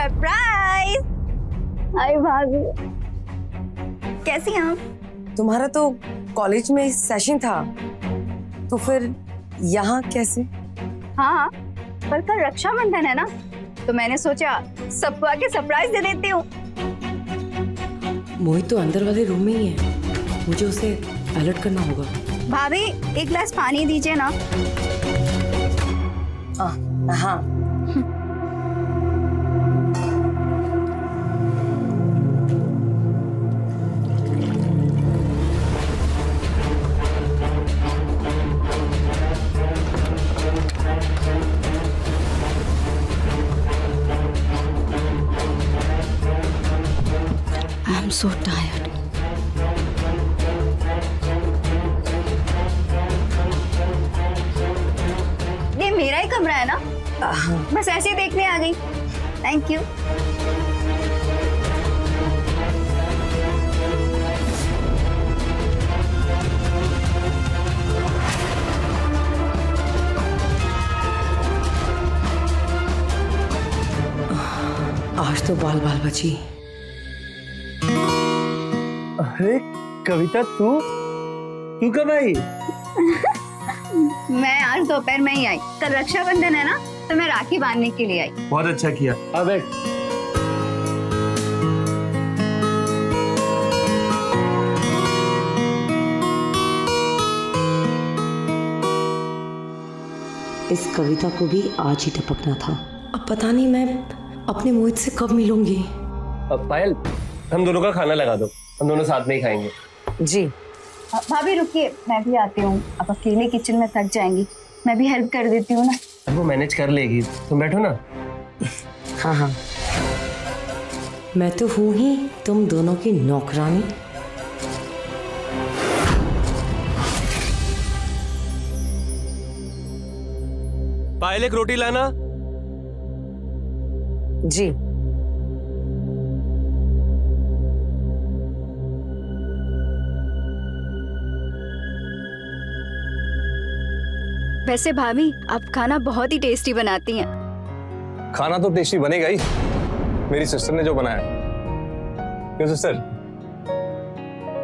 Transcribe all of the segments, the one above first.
Surprise. हाय भाभी, कैसी हैं आप? तुम्हारा तो कॉलेज में सेशन था, तो फिर यहाँ कैसे? हाँ, पर कल रक्षाबंधन है ना, तो मैंने सोचा सबको आके सरप्राइज दे देती हूँ। मोहित तो अंदर वाले रूम में ही है, मुझे उसे अलर्ट करना होगा। भाभी, एक गिलास पानी दीजिए ना। हाँ। I'm so tired. ये मेरा ही कमरा है ना? बस ऐसे ही देखने आ गई। Thank you. आज तो बाल बाल बची। अरे कविता, तू कब आई? मैं आज दोपहर में ही आई। कल रक्षाबंधन है ना, तो मैं राखी बांधने के लिए आई। बहुत अच्छा किया। अब एक इस कविता को भी आज ही टपकना था। अब पता नहीं मैं अपने मोहित से कब मिलूंगी। अब पायल, हम दोनों का खाना लगा दो, हम दोनों साथ में ही खाएंगे। जी। भाभी रुकिए, मैं भी आती हूँ। अब अकेले किचन में थक जाएंगी, मैं भी हेल्प कर देती हूँ ना। अब वो मैनेज कर लेगी, तुम बैठो ना। हाँ हाँ, मैं तो हूँ ही तुम दोनों की नौकरानी। पायल, एक रोटी लाना। जी। वैसे भाभी, आप खाना बहुत ही टेस्टी बनाती हैं। खाना तो टेस्टी बनेगा ही, मेरी सिस्टर ने जो बनाया। क्यों सिस्टर,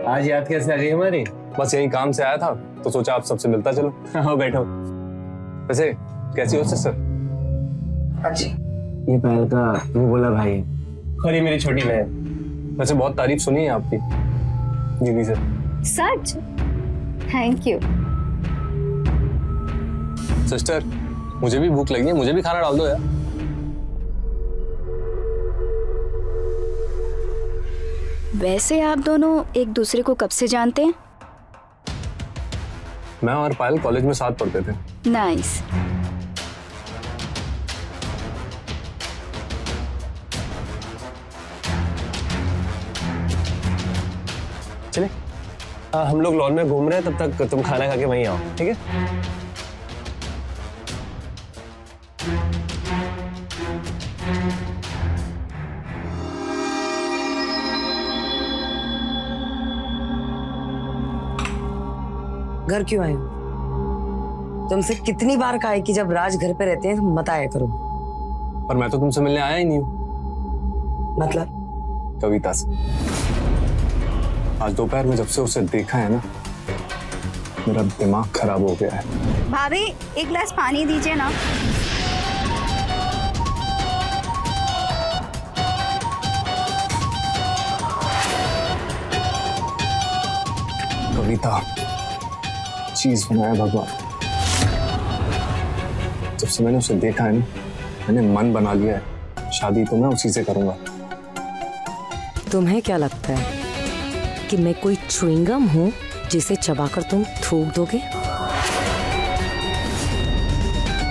आज याद कैसे आ गई हमारी? बस यही काम से आया था तो सोचा आप सबसे मिलता चलो। हाँ बैठो। वैसे कैसी हो सिस्टर? अच्छी। ये पायल का वो बोला भाई है, और ये मेरी छोटी बहन। वैसे बहुत तारीफ सुनी है आपकी दीदी से। सच? Thank you. सिस्टर, मुझे भी भूख लगी है, मुझे भी खाना डाल दो यार। वैसे आप दोनों एक दूसरे को कब से जानते हैं? मैं और पायल कॉलेज में साथ पढ़ते थे। नाइस। चले हम लोग लॉन में घूम रहे हैं, तब तक तुम खाना खा के वहीं आओ, ठीक है? घर क्यों आई हो? तुमसे कितनी बार कहा है कि जब राज घर पे रहते हैं तो मत आया करो। पर मैं तो तुमसे मिलने आया ही नहीं हूँ। मतलब? कविता से। आज दोपहर में जब से उसे देखा है ना, मेरा दिमाग खराब हो गया है। भाभी, एक गिलास पानी दीजिए ना। कविता, चीज बनाया भगवान। जब से मैंने उसे देखा है ना, मैंने मन बना लिया है, शादी तो मैं उसी से करूंगा। तुम्हें क्या लगता है कि मैं कोई च्युइंगम हूँ जिसे चबाकर तुम थूक दोगे?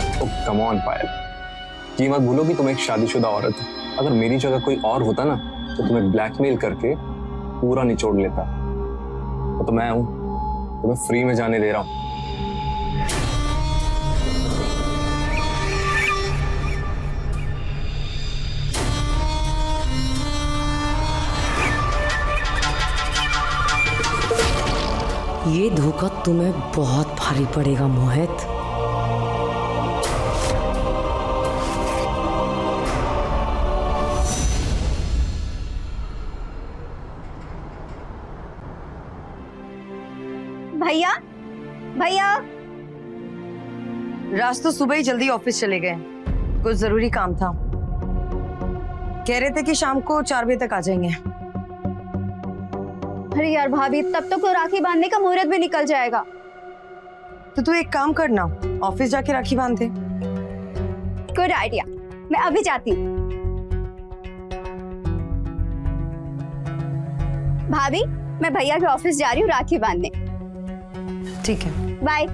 तो कम ऑन पायल, ये मत भूलो कि तुम एक शादीशुदा औरत हो। अगर मेरी जगह कोई और होता ना, तो तुम्हें ब्लैकमेल करके पूरा निचोड़ लेता। तो मैं हूं, तुम्हें फ्री में जाने दे रहा हूं। ये धोखा तुम्हें बहुत भारी पड़ेगा मोहित। राज तो सुबह ही जल्दी ऑफिस चले गए, कुछ जरूरी काम था। कह रहे थे कि शाम को 4 बजे तक आ जाएंगे। अरे यार भाभी, तब तक तो राखी बांधने का मुहूर्त भी निकल जाएगा। तो तू एक काम करना, ऑफिस जाके राखी बांध दे। गुड आइडिया, मैं अभी जाती हूँ। भाभी, मैं भैया के ऑफिस जा रही हूँ राखी बांधने। ठीक है। बाय।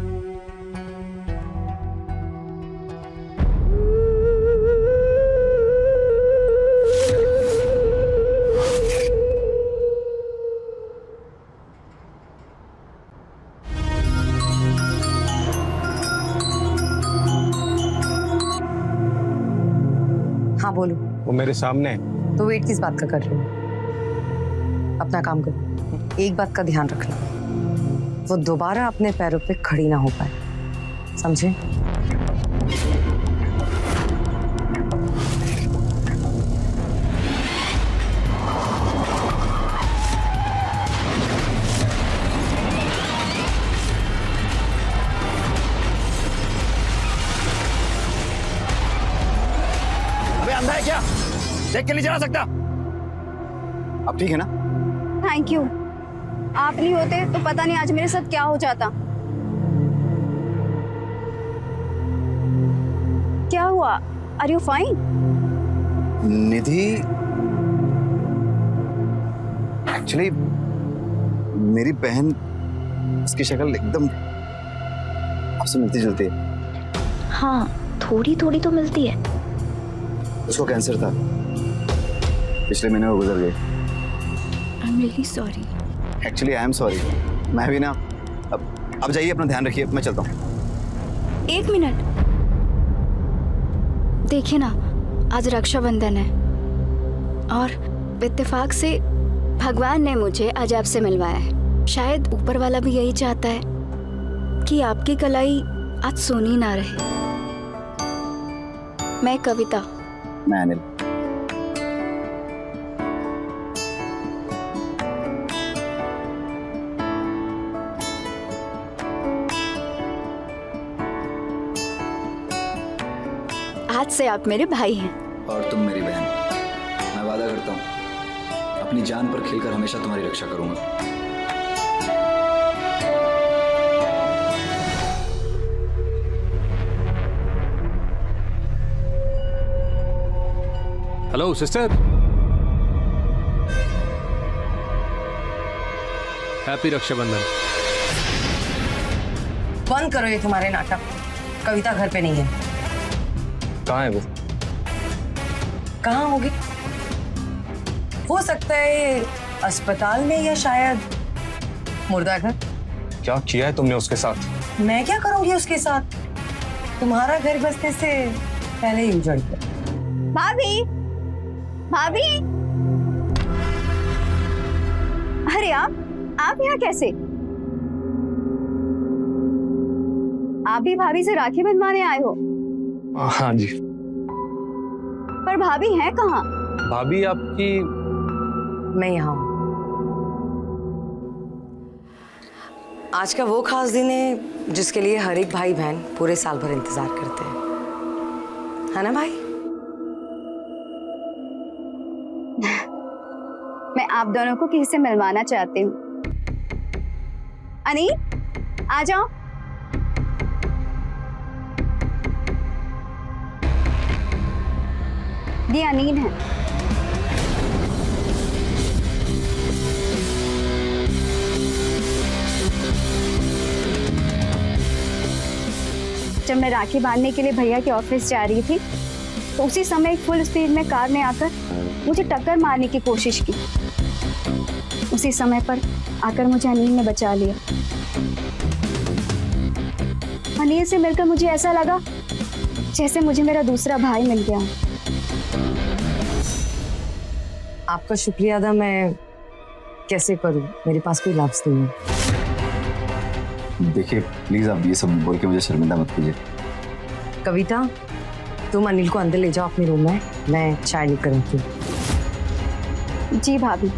हाँ बोलो। वो मेरे सामने है। तो वेट किस बात का कर रहे हो? अपना काम करो। एक बात का ध्यान रखना, वो दोबारा अपने पैरों पे खड़ी ना हो पाए, समझे? अबे अंधा है क्या? देख के नहीं चला सकता? अब ठीक है ना? थैंक यू, आप नहीं होते तो पता नहीं आज मेरे साथ क्या हो जाता। क्या हुआ? Are you fine? Nidhi, actually मेरी बहन, उसकी शक्ल एकदम आपसे मिलती जुलती है। हाँ, थोड़ी थोड़ी तो मिलती है। उसको कैंसर था, पिछले महीने वो गुजर गई। I am really sorry. Actually I am sorry. मैं भी ना, अब जाइए, अपना ध्यान रखिए, मैं चलता हूँ। 1 मिनट, देखिए ना, आज रक्षाबंधन है और इत्तेफाक से भगवान ने मुझे आज आपसे मिलवाया है। शायद ऊपर वाला भी यही चाहता है कि आपकी कलाई आज सोनी ना रहे। मैं कविता। मैं अनिल। आज से आप मेरे भाई हैं। और तुम मेरी बहन। मैं वादा करता हूँ अपनी जान पर खेलकर हमेशा तुम्हारी रक्षा करूंगा। Hello sister, happy Rakshabandhan. बंद करो ये तुम्हारे नाटक। कविता घर पे नहीं है। कहाँ है वो? कहाँ होगी? हो सकता है अस्पताल में या शायद मुर्दाघर। क्या किया है तुमने उसके साथ? मैं क्या करूंगी उसके साथ? तुम्हारा घर बसने से पहले ही उजड़ गया। भाभी, भाभी, अरे आप यहाँ कैसे? आप भी भाभी से राखी बंधवाने आए हो? हाँ जी। पर भाभी है कहाँ? भाभी आपकी? मैं यहाँ हूँ। आज का वो खास दिन है जिसके लिए हर एक भाई बहन पूरे साल भर इंतजार करते हैं, है ना भाई? मैं आप दोनों को किसी से मिलवाना चाहती हूँ। अनील, आ जाओ। ये अनील है। जब मैं राखी बांधने के लिए भैया के ऑफिस जा रही थी तो उसी समय एक फुल स्पीड में कार ने आकर मुझे टक्कर मारने की कोशिश की। उसी समय पर आकर मुझे अनील ने बचा लिया। अनील से मिलकर मुझे ऐसा लगा जैसे मुझे मेरा दूसरा भाई मिल गया। आपका शुक्रिया अदा मैं कैसे करूं? मेरे पास कोई लफ्ज़ नहीं है। देखिए प्लीज, आप ये सब बोल के मुझे शर्मिंदा मत कीजिए। कविता, तुम अनिल को अंदर ले जाओ अपने रूम में, मैं चाय लेकर आती हूँ। जी भाभी।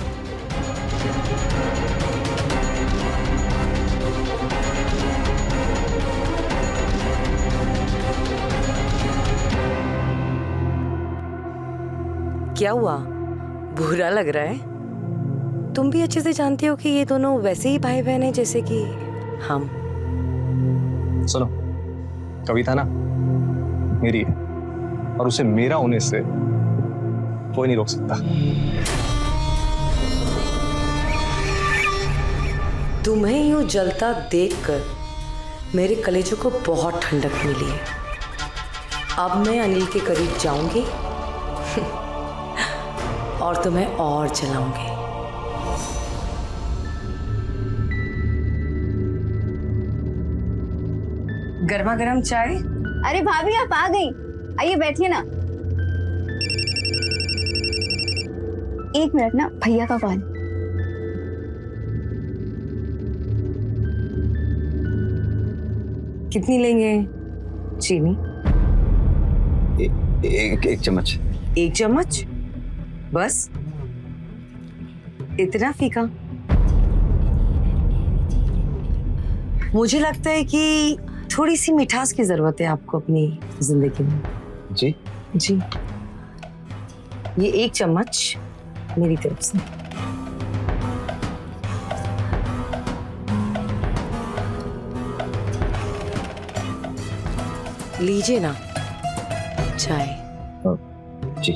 क्या हुआ? बुरा लग रहा है? तुम भी अच्छे से जानती हो कि ये दोनों वैसे ही भाई बहन हैं जैसे कि हम। सुनो, कविता ना मेरी है और उसे मेरा होने से कोई नहीं रोक सकता। तुम्हें यूं जलता देखकर मेरे कलेजों को बहुत ठंडक मिली है। अब मैं अनिल के करीब जाऊंगी और तुम्हें और जलाऊंगी। गर्मा गर्म चाय। अरे भाभी आप आ गई, आइए बैठिए ना। एक मिनट ना, भैया का कॉल। कितनी लेंगे चीनी? एक चम्मच। 1 चम्मच बस? इतना फीका? मुझे लगता है कि थोड़ी सी मिठास की जरूरत है आपको अपनी जिंदगी में। जी जी, ये 1 चम्मच मेरी तरफ से। लीजिए ना चाय। जी।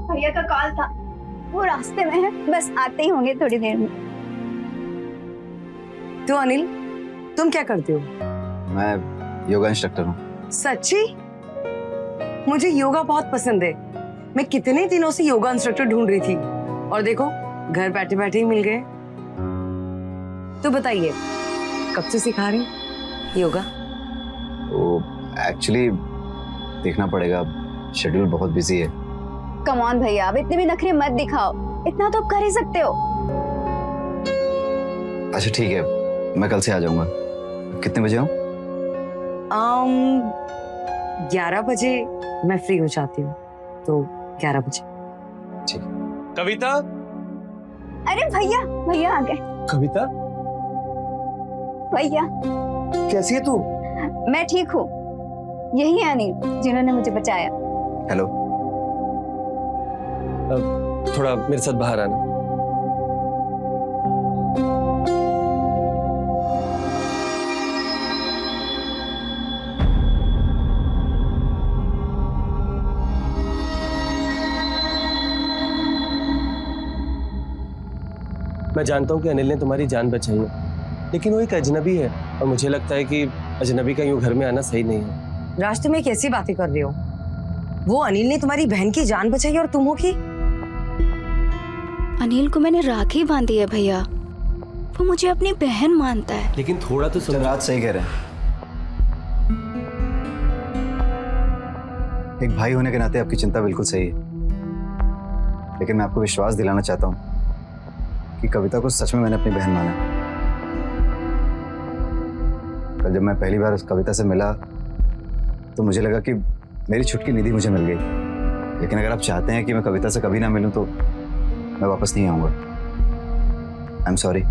भैया का कॉल था, वो रास्ते में है, बस आते ही होंगे थोड़ी देर में। तो अनिल, तुम क्या करते हो? मैं योगा इंस्ट्रक्टर हूँ। सच्ची? मुझे योगा बहुत पसंद है। मैं कितने दिनों से योगा इंस्ट्रक्टर ढूंढ रही थी और देखो घर बैठे बैठे ही मिल गए। तो बताइए, कब से सिखा रही योगा? तो एक्चुअली देखना पड़ेगा, शेड्यूल बहुत बिजी है। कम ऑन भैया, अब इतने भी नखरे मत दिखाओ, इतना तो आप कर ही सकते हो। अच्छा ठीक है, मैं कल से आ जाऊंगा। कितने बजे आऊँ? 11 बजे मैं फ्री हो जाती हूँ, तो 11 बजे। ठीक है। कविता, अरे भैया, भैया आ गए। कविता भैया कैसी है तू? मैं ठीक हूँ, यही है अनिल जिन्होंने मुझे बचाया। हेलो। थोड़ा मेरे साथ बाहर आना। मैं जानता हूँ कि अनिल ने तुम्हारी जान बचाई है, लेकिन वो एक अजनबी है और मुझे लगता है कि अजनबी का यूं घर में आना सही नहीं है। राज, तुम एक ऐसी बातें कर रहे हो? वो अनिल ने तुम्हारी बहन की जान बचाई और तुम हो की? अनिल को मैंने राखी बांधी है भैया, वो मुझे अपनी बहन मानता है। लेकिन थोड़ा तो समझ। राज सही कह रहे हैं। एक भाई होने के नाते आपकी चिंता बिल्कुल सही है, लेकिन मैं आपको विश्वास दिलाना चाहता हूँ कि कविता को सच में मैंने अपनी बहन माना। कल जब मैं पहली बार उस कविता से मिला तो मुझे लगा कि मेरी छुटकी निधि मुझे मिल गई, लेकिन अगर आप चाहते हैं कि मैं कविता से कभी ना मिलूं तो मैं वापस नहीं आऊंगा। I am sorry.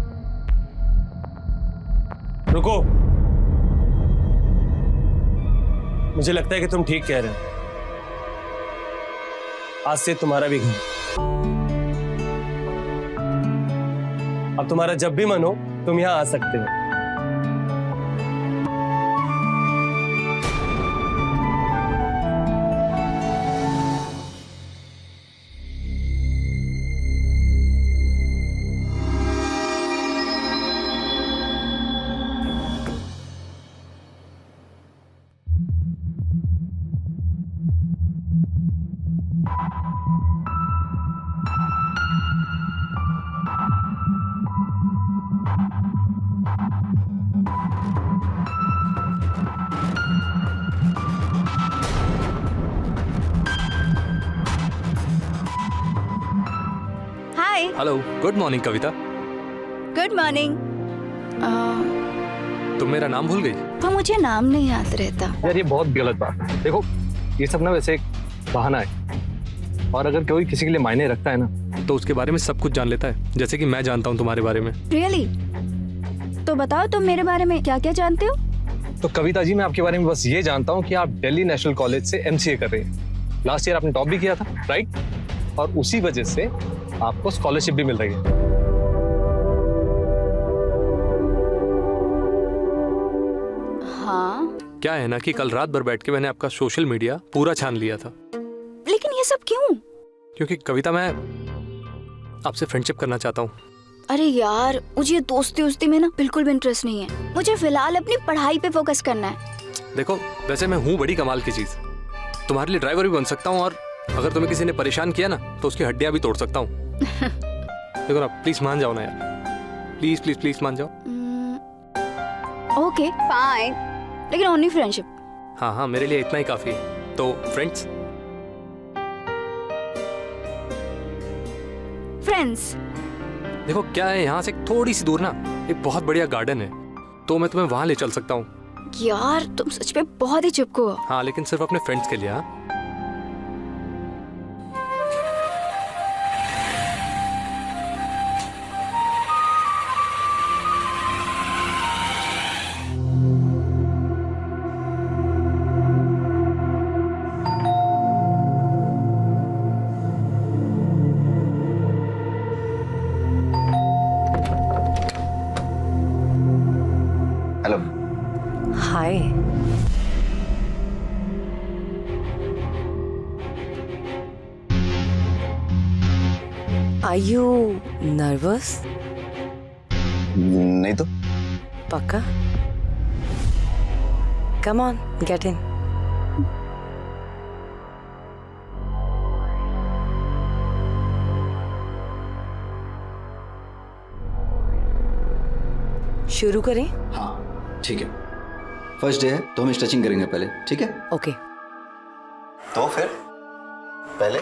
रुको, मुझे लगता है कि तुम ठीक कह रहे हो। आज से तुम्हारा भी घर। अब तुम्हारा जब भी मन हो तुम यहाँ आ सकते हो। Hi. Hello, good morning Kavita. Good morning. तुम मेरा नाम भूल गई? वो मुझे नाम नहीं याद रहता। यार ये बहुत गलत बात है। देखो ये सब ना वैसे एक बहाना है। और अगर कोई किसी के लिए मायने रखता है ना तो उसके बारे में सब कुछ जान लेता है, जैसे कि मैं जानता हूँ तुम्हारे बारे में। रियली? तो बताओ तुम मेरे बारे में क्या क्या जानते हो? तो कविता जी, मैं आपके बारे में बस ये जानता हूँ कि आप दिल्ली नेशनल कॉलेज से MCA कर रहे हैं। लास्ट ईयर आपने टॉप भी किया था, राइट? और उसी वजह से आपको स्कॉलरशिप भी मिल रही है। हाँ, क्या है ना कि कल रात भर बैठ के मैंने आपका सोशल मीडिया पूरा छान लिया था। लेकिन ये सब क्यों? क्योंकि कविता, मैं आपसे फ्रेंडशिप करना चाहता हूँ। अरे यार, मुझे दोस्ती उस्ती में ना बिल्कुल भी इंटरेस्ट नहीं है। मुझे फिलहाल अपनी पढ़ाई पे फोकस करना है। देखो, वैसे मैं हूँ बड़ी कमाल की चीज, तुम्हारे लिए ड्राइवर भी बन सकता हूँ, और अगर तुम्हें किसी ने परेशान किया ना तो उसकी हड्डियां भी तोड़ सकता हूँ। देखो ना, प्लीज मान जाओ ना यार, प्लीज प्लीज प्लीज मान जाओ। ओके फाइन, लेकिन ओनली फ्रेंडशिप। हाँ हाँ, मेरे लिए इतना ही काफी है। तो फ्रेंड्स? फ्रेंड्स? देखो क्या है, यहाँ से थोड़ी सी दूर ना एक बहुत बढ़िया गार्डन है, तो मैं तुम्हें वहां ले चल सकता हूँ। यार तुम सच में बहुत ही चिपको हो। हाँ, लेकिन सिर्फ अपने फ्रेंड्स के लिए। हाँ, hello. Hi. Are you nervous? नहीं तो। पक्का? Come on, get in. शुरू करें? हाँ ठीक है, फर्स्ट डे है तो हम स्ट्रेचिंग करेंगे पहले, ठीक है? ओके। तो फिर पहले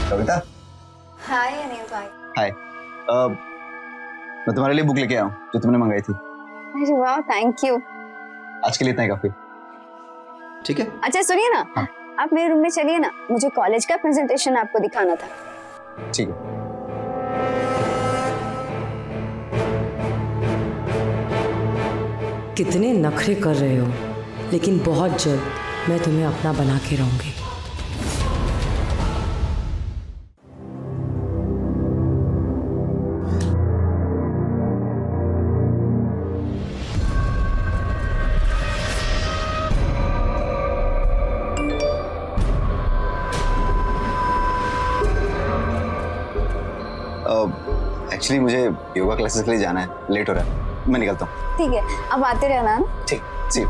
कविता। हाय अनिल भाई। हाय। मैं तुम्हारे लिए बुक लेके आया हूँ जो तुमने मंगाई थी। अरे वाह, थैंक यू। आज के लिए इतना ही काफी, ठीक है? अच्छा सुनिए ना, हाँ। आप मेरे रूम में चलिए ना, मुझे कॉलेज का प्रेजेंटेशन आपको दिखाना था। ठीक है। कितने नखरे कर रहे हो, लेकिन बहुत जल्द मैं तुम्हें अपना बना के रहूंगी। एक्चुअली मुझे योगा क्लासेस के लिए जाना है, लेट हो रहा है, मैं निकलता हूँ। ठीक है, अब आते रहना ना। ठीक, सी यू।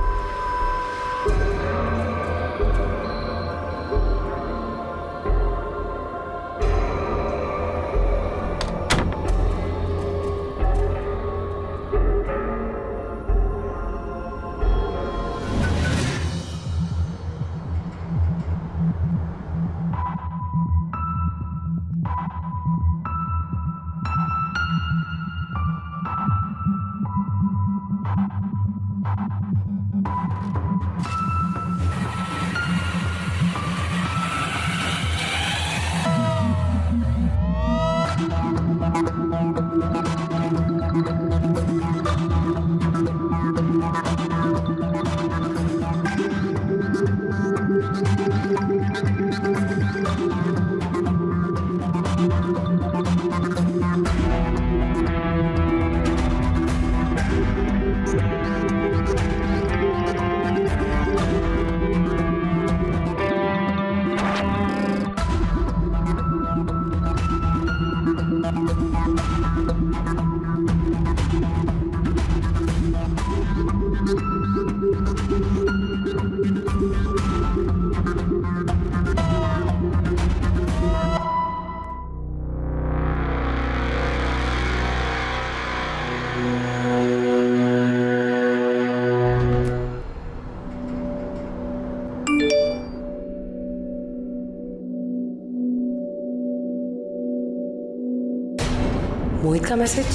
मोहित का मैसेज।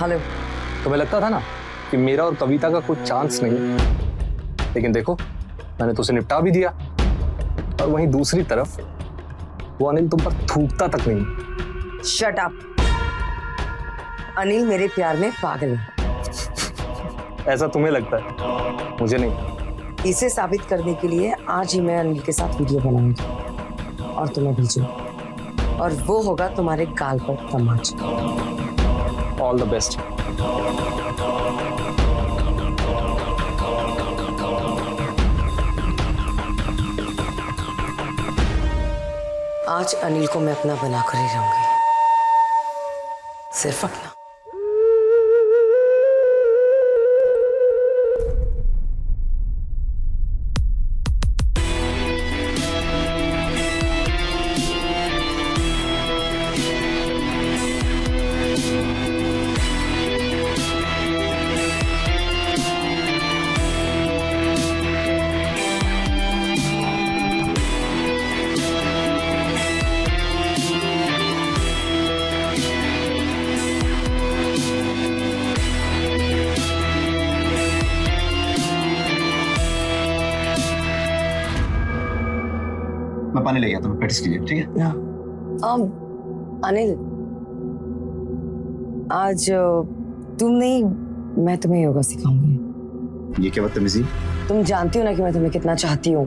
हेलो। तुम्हें लगता था ना कि मेरा और कविता का कोई चांस नहीं है, लेकिन देखो मैंने तो उसे निपटा भी दिया। और वहीं दूसरी तरफ वो अनिल तुम पर थूकता तक नहीं। Shut up. अनिल मेरे प्यार में पागल है। ऐसा तुम्हें लगता है, मुझे नहीं। इसे साबित करने के लिए आज ही मैं अनिल के साथ वीडियो बनाऊंगी और तुम्हें भेजूंगी, और वो होगा तुम्हारे गाल पर तमाचा। All the best. आज अनिल को मैं अपना बनाकर ही रहूंगी, सिर्फ अपना। मैं पानी ले गया, तुम्हें प्रैक्टिस कीजिए, ठीक है? अनिल, आज तुम नहीं, मैं तुम्हें योगा सिखाऊंगी। ये क्या बदतमीजी? तुम जानती हो ना कि मैं तुम्हें कितना चाहती हूँ,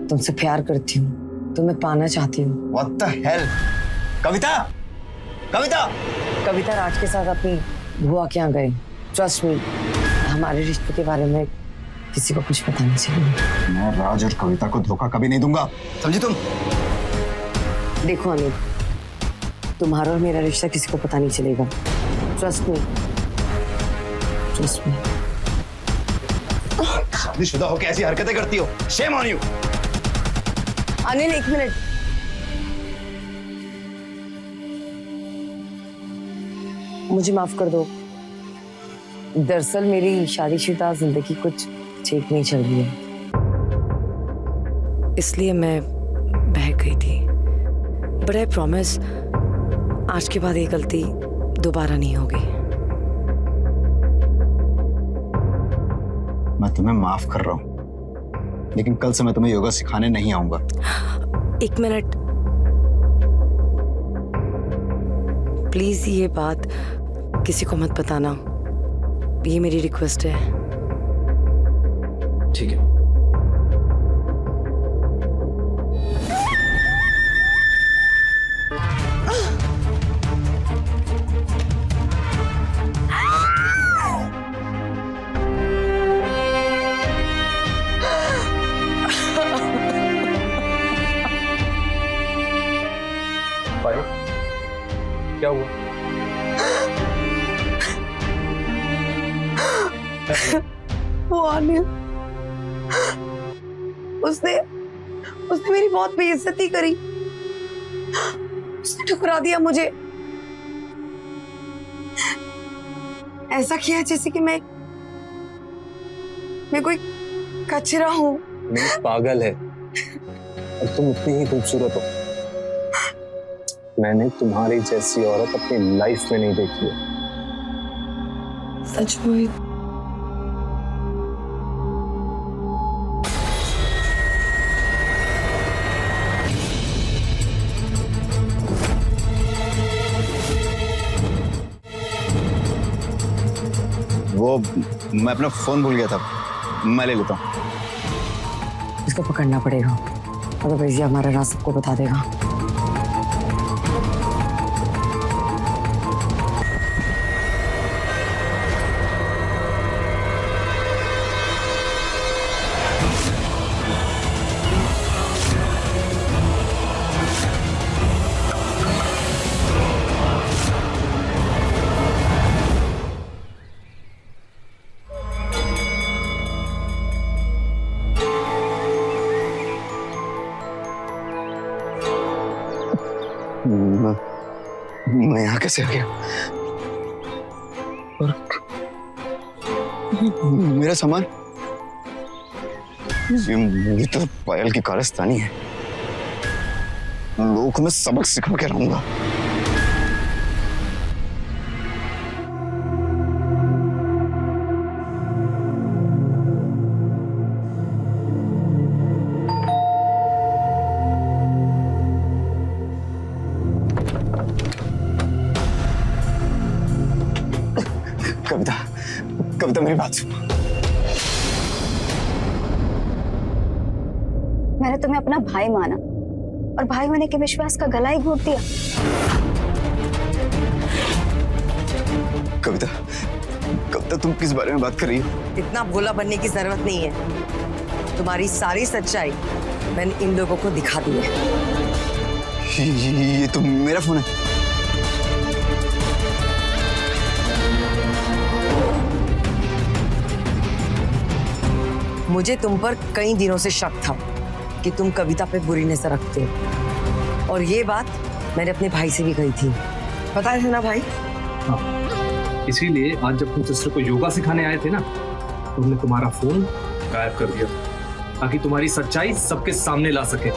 तुमसे प्यार करती हूँ, तुम्हें पाना चाहती हूँ। What the hell? कविता, कविता! कविता राज के साथ अपनी बुआ के यहाँ गए। ट्रस्ट मी, हमारे रिश्ते के बारे में किसी को कुछ पता नहीं चाहिए। मैं राज और कविता को धोखा कभी नहीं दूंगा, समझी तुम? देखो अनिल, तुम्हारा और मेरा रिश्ता किसी को पता नहीं चलेगा। Trust me, trust me. शादीशुदा होकर ऐसी हरकतें करती हो, शेम ऑन यू। अनिल एक मिनट। मुझे माफ कर दो। दरअसल मेरी शादीशुदा जिंदगी कुछ ठीक नहीं चल रही है, इसलिए मैं बह गई थी। बट आई प्रॉमिस, आज के बाद ये गलती दोबारा नहीं होगी। मैं तुम्हें माफ कर रहा हूँ, लेकिन कल से मैं तुम्हें योगा सिखाने नहीं आऊंगा। एक मिनट प्लीज, ये बात किसी को मत बताना, ये मेरी रिक्वेस्ट है। ठीक है। क्या हुआ? वो अनिल, उसने मेरी बहुत बेइज्जती करी। उसने ठुकरा दिया मुझे। ऐसा किया जैसे कि मैं कोई कचरा हूँ। मैं पागल है और तुम उतनी ही खूबसूरत हो। मैंने तुम्हारी जैसी औरत अपनी लाइफ में नहीं देखी है। सच में वो मैं अपना फोन भूल गया था, मैं ले लेता हूँ। इसको पकड़ना पड़ेगा, अदरवाइज ये हमारा राज सबको बता देगा। मैं यहाँ कैसे आ गया? मेरा सामान, ये तो पायल की कारस्तानी है। लोगों को मैं सबक सिखा के रहूंगा। कविता, कविता मेरी बात सुनो। मैंने तुम्हें अपना भाई माना और भाई होने के विश्वास का गला ही घोट दिया। कविता, कविता तुम किस बारे में बात कर रही हो? इतना भोला बनने की जरूरत नहीं है। तुम्हारी सारी सच्चाई मैंने इन लोगों को दिखा दी है। ये तो मेरा फोन है। मुझे तुम पर कई दिनों से शक था कि तुम कविता पे बुरी नजर रखते हो, और ये बात मैंने अपने भाई से भी कही थी। पता है ना भाई? हाँ, इसीलिए आज जब तुम सिस्टर को योगा सिखाने आए थे ना, तो हमने तुम्हारा फोन गायब कर दिया ताकि तुम्हारी सच्चाई सबके सामने ला सके।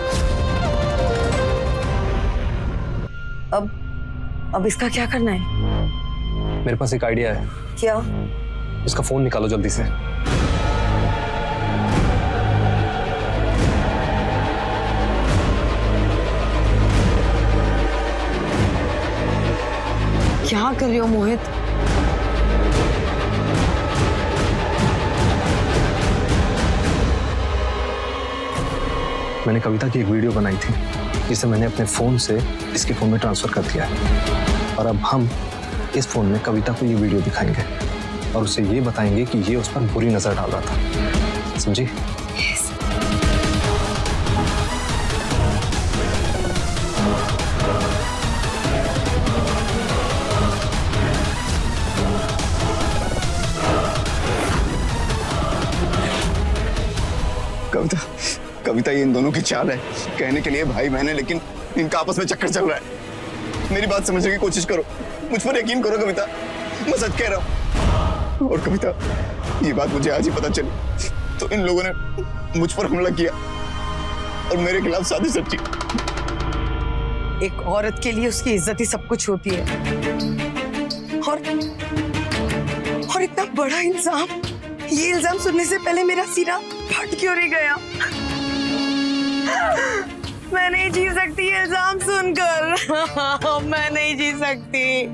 अब इसका क्या करना है? मेरे पास एक आइडिया है। क्या? इसका फोन निकालो जल्दी से। क्या कर रहे हो मोहित? मैंने कविता की एक वीडियो बनाई थी जिसे मैंने अपने फोन से इसके फोन में ट्रांसफर कर दिया है, और अब हम इस फोन में कविता को ये वीडियो दिखाएंगे और उसे ये बताएंगे कि ये उस पर बुरी नजर डाल रहा था। समझी? कविता, कविता ये इन दोनों की चाल है। कहने के लिए भाई बहन है, लेकिन इनका आपस में चक्कर चल रहा है। मेरी बात समझने की कोशिश करो, मुझ पर यकीन करो कविता, मैं सच कह रहा हूँ। और कविता, ये बात मुझे आज ही पता चली तो इन लोगों ने मुझ पर हमला किया और मेरे खिलाफ साजिश रची। एक औरत के लिए उसकी इज्जत ही सब कुछ होती है, और इतना बड़ा इल्जाम, ये इल्जाम सुनने से पहले मेरा सीना फट क्यों नहीं गया? मैं नहीं जी सकती ये इल्जाम सुनकर। मैं नहीं जी सकती,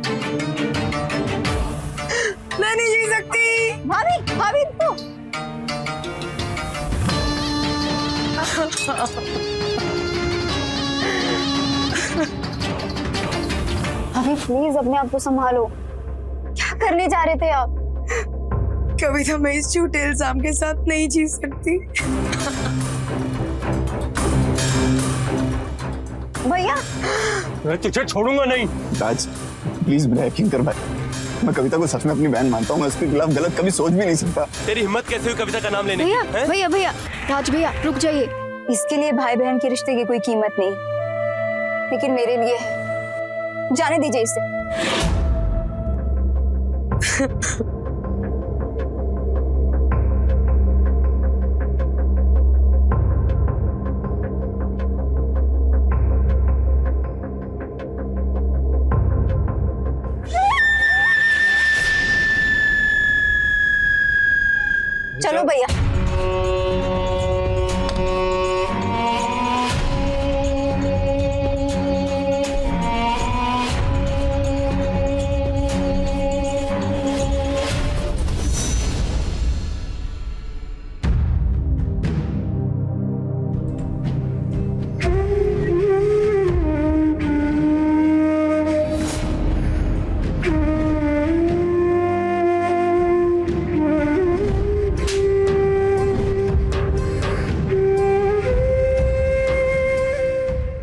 मैं नहीं जी सकती। भाभी, भाभी तो भाभी प्लीज अपने आप को संभालो। क्या करने जा रहे थे आप? कविता, मैं इस झूठे इल्जाम के साथ नहीं जी सकती। भैया, मैं तुझे छोड़ूंगा नहीं। राज, प्लीज मेरा यकीन कर भाई, मैं कविता को सच में अपनी बहन मानता हूँ। मैं उसके खिलाफ गलत कभी सोच भी नहीं सकता। तेरी हिम्मत कैसे हुई कविता का नाम लेने की? भैया हैं? भैया भैया, राज भैया रुक जाइए। इसके लिए भाई बहन के रिश्ते की कोई कीमत नहीं, लेकिन मेरे लिए है। जाने दीजिए इसे। चलो भैया।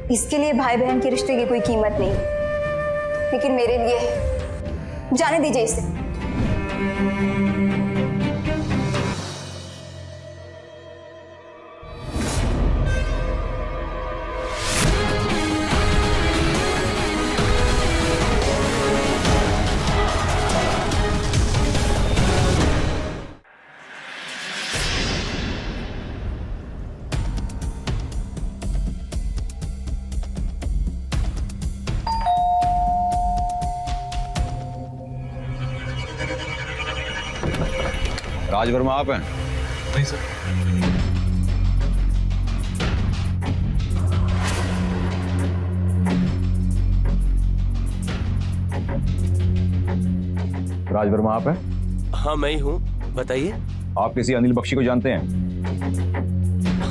इसके लिए भाई बहन के रिश्ते की कोई कीमत नहीं, लेकिन मेरे लिए है। जाने दीजिए इसे। राज वर्मा आप हैं? नहीं सर। राज वर्मा आप हैं? हाँ मैं ही हूँ, बताइए। आप किसी अनिल बख्शी को जानते हैं?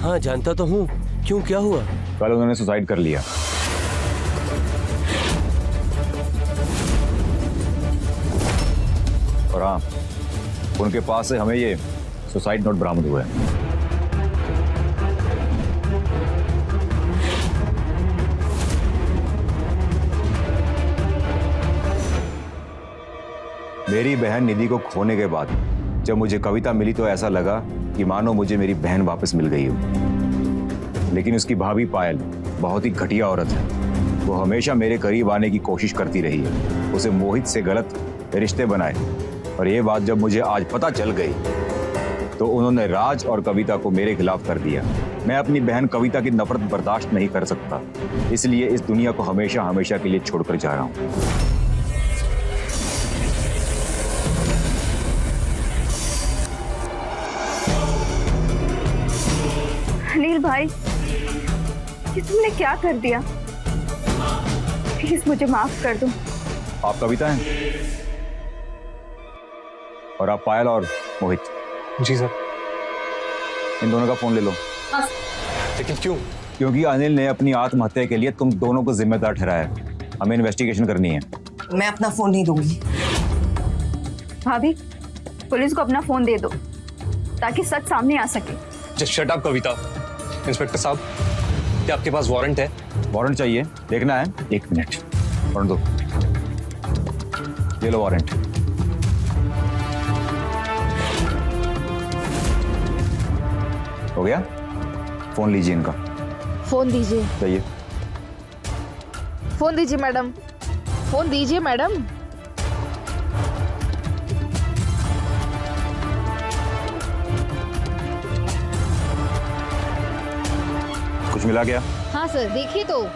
हाँ जानता तो हूँ, क्यों क्या हुआ? कल उन्होंने सुसाइड कर लिया। और हाँ, उनके पास से हमें ये सुसाइड नोट बरामद हुआ है। मेरी बहन निधि को खोने के बाद जब मुझे कविता मिली तो ऐसा लगा कि मानो मुझे मेरी बहन वापस मिल गई हो। लेकिन उसकी भाभी पायल बहुत ही घटिया औरत है। वो हमेशा मेरे करीब आने की कोशिश करती रही है। उसे मोहित से गलत रिश्ते बनाए, और ये बात जब मुझे आज पता चल गई तो उन्होंने राज और कविता को मेरे खिलाफ कर दिया। मैं अपनी बहन कविता की नफरत बर्दाश्त नहीं कर सकता, इसलिए इस दुनिया को हमेशा हमेशा के लिए छोड़कर जा रहा हूँ। अनिल भाई, ये तुमने क्या कर दिया? प्लीज मुझे माफ कर दो। आप कविता हैं और आप पायल और मोहित। जी सर। इन दोनों का फोन ले लो। लेकिन क्यों? क्योंकि अनिल ने अपनी आत्महत्या के लिए तुम दोनों को जिम्मेदार ठहराया है। हमें इन्वेस्टिगेशन करनी है। मैं अपना फोन नहीं दूंगी। भाभी, पुलिस को अपना फोन दे दो ताकि सच सामने आ सके। जस्ट शट अप कविता। इंस्पेक्टर साहब, क्या आपके पास वारंट है? वारंट चाहिए? देखना है? 1 मिनट। वारंट दो। ले लो वारंट। हो गया? फोन लीजिए इनका। फोन दीजिए। चाहिए? फोन दीजिए मैडम। फोन दीजिए मैडम। कुछ मिला क्या? हाँ सर, देखिए तो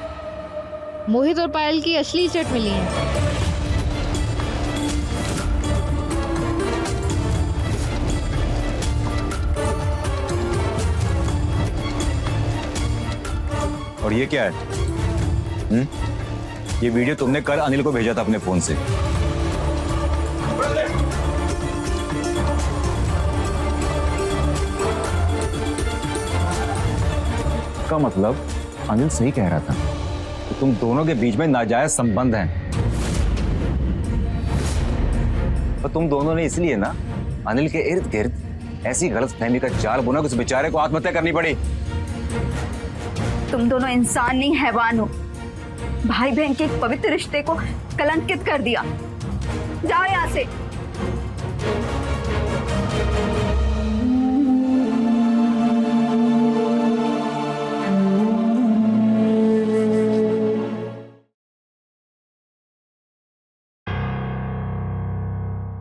मोहित और पायल की असली चट मिली है। और ये क्या है? ये वीडियो तुमने कल अनिल को भेजा था अपने फोन से। का मतलब अनिल सही कह रहा था कि तुम दोनों के बीच में नाजायज संबंध हैं। और तुम दोनों ने इसलिए ना अनिल के इर्द गिर्द ऐसी गलतफहमी का जाल बुना कि उस बेचारे को आत्महत्या करनी पड़ी। तुम दोनों इंसान नहीं, हैवान हो। भाई बहन के एक पवित्र रिश्ते को कलंकित कर दिया। जाओ यहाँ से।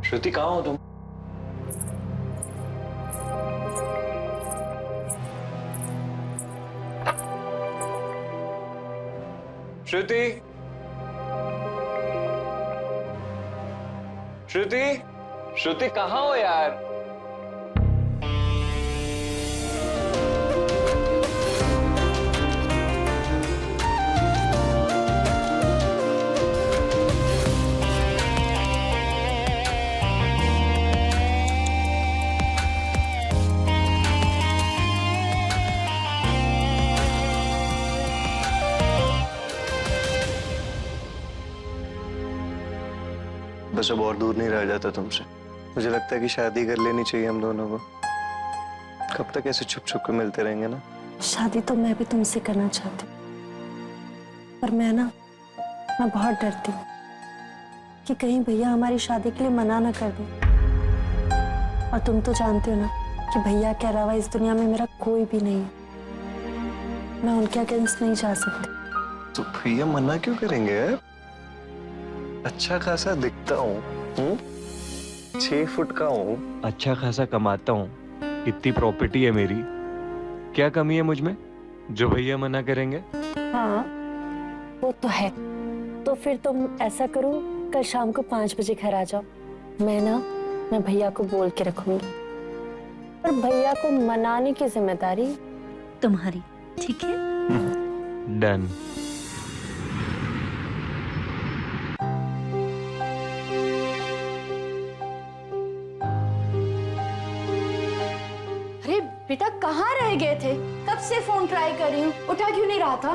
श्रुति, कहाँ हो तुम? श्रुति, श्रुति, श्रुति कहाँ हो यार? बस अब और दूर नहीं रह जाता तुमसे। मुझे लगता है कि शादी कर लेनी चाहिए हम दोनों को। कब तक ऐसे छुप छुप के मिलते रहेंगे ना? शादी तो मैं भी तुमसे करना चाहती हूँ, पर मैं बहुत डरती हूँ कि कहीं भैया हमारी शादी के लिए मना ना कर दे। और तुम तो जानते हो ना कि भैया के अलावा इस दुनिया में मेरा कोई भी नहीं है। मैं उनके अगेंस्ट नहीं जा सकती। तो भैया मना क्यों करेंगे यार? अच्छा खासा दिखता हूँ, 6 फुट का हूँ, अच्छा खासा कमाता हूँ, कितनी प्रॉपर्टी है मेरी, क्या कमी है मुझ में जो भैया मना करेंगे? हाँ वो तो है। तो फिर तुम ऐसा करो, कल शाम को 5 बजे घर आ जाओ। मैं ना मैं भैया को बोल के रखूंगी, पर भैया को मनाने की जिम्मेदारी तुम्हारी, ठीक है? डन। अरे बेटा कहाँ रह गए थे? कब से फोन ट्राई कर रही हूँ, उठा क्यों नहीं रहा था?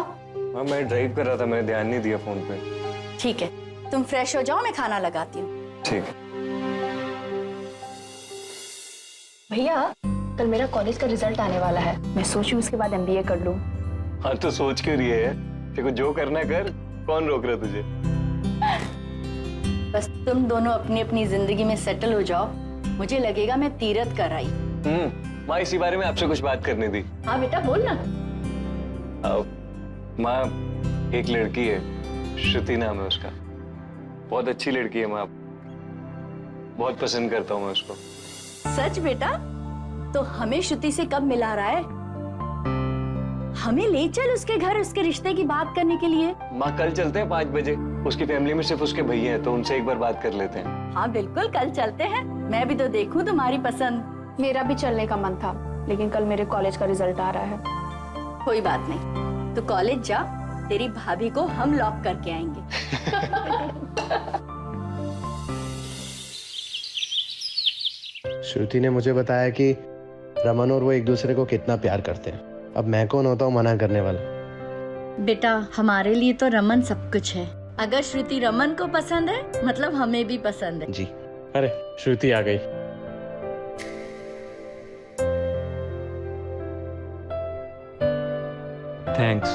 हाँ मैं ड्राइव कर रहा था, मैंने ध्यान नहीं दिया फोन पे। ठीक है, तुम फ्रेश हो जाओ, मैं खाना लगाती हूँ। ठीक है। भैया कल मेरा कॉलेज का रिजल्ट आने वाला है, मैं सोचूं उसके बाद एमबीए कर लूं। हाँ तो सोच क्यों रही है? देखो जो करना कर, कौन रोक रहा तुझे? बस तुम दोनों अपनी अपनी जिंदगी में सेटल हो जाओ, मुझे लगेगा मैं तीरथ कर आई। माँ इसी बारे में आपसे कुछ बात करनी थी। हाँ बेटा बोल ना। माँ एक लड़की है, श्रुति नाम है उसका, बहुत अच्छी लड़की है माँ, बहुत पसंद करता हूँ मैं उसको। सच बेटा? तो हमें श्रुति से कब मिला रहा है? हमें ले चल उसके घर, उसके रिश्ते की बात करने के लिए। माँ कल चलते हैं 5 बजे, उसकी फैमिली में सिर्फ उसके भैया हैं, तो उनसे एक बार बात कर लेते हैं। हाँ बिल्कुल, कल चलते हैं, मैं भी तो देखूं तुम्हारी पसंद। मेरा भी चलने का मन था, लेकिन कल मेरे कॉलेज का रिजल्ट आ रहा है। कोई बात नहीं, तो कॉलेज जा, तेरी भाभी को हम लॉक करके आएंगे। श्रुति ने मुझे बताया कि रमन और वो एक दूसरे को कितना प्यार करते हैं। अब मैं कौन होता हूँ मना करने वाला? बेटा हमारे लिए तो रमन सब कुछ है। अगर श्रुति रमन को पसंद है, मतलब हमें भी पसंद है। जी। अरे श्रुति आ गई। थैंक्स।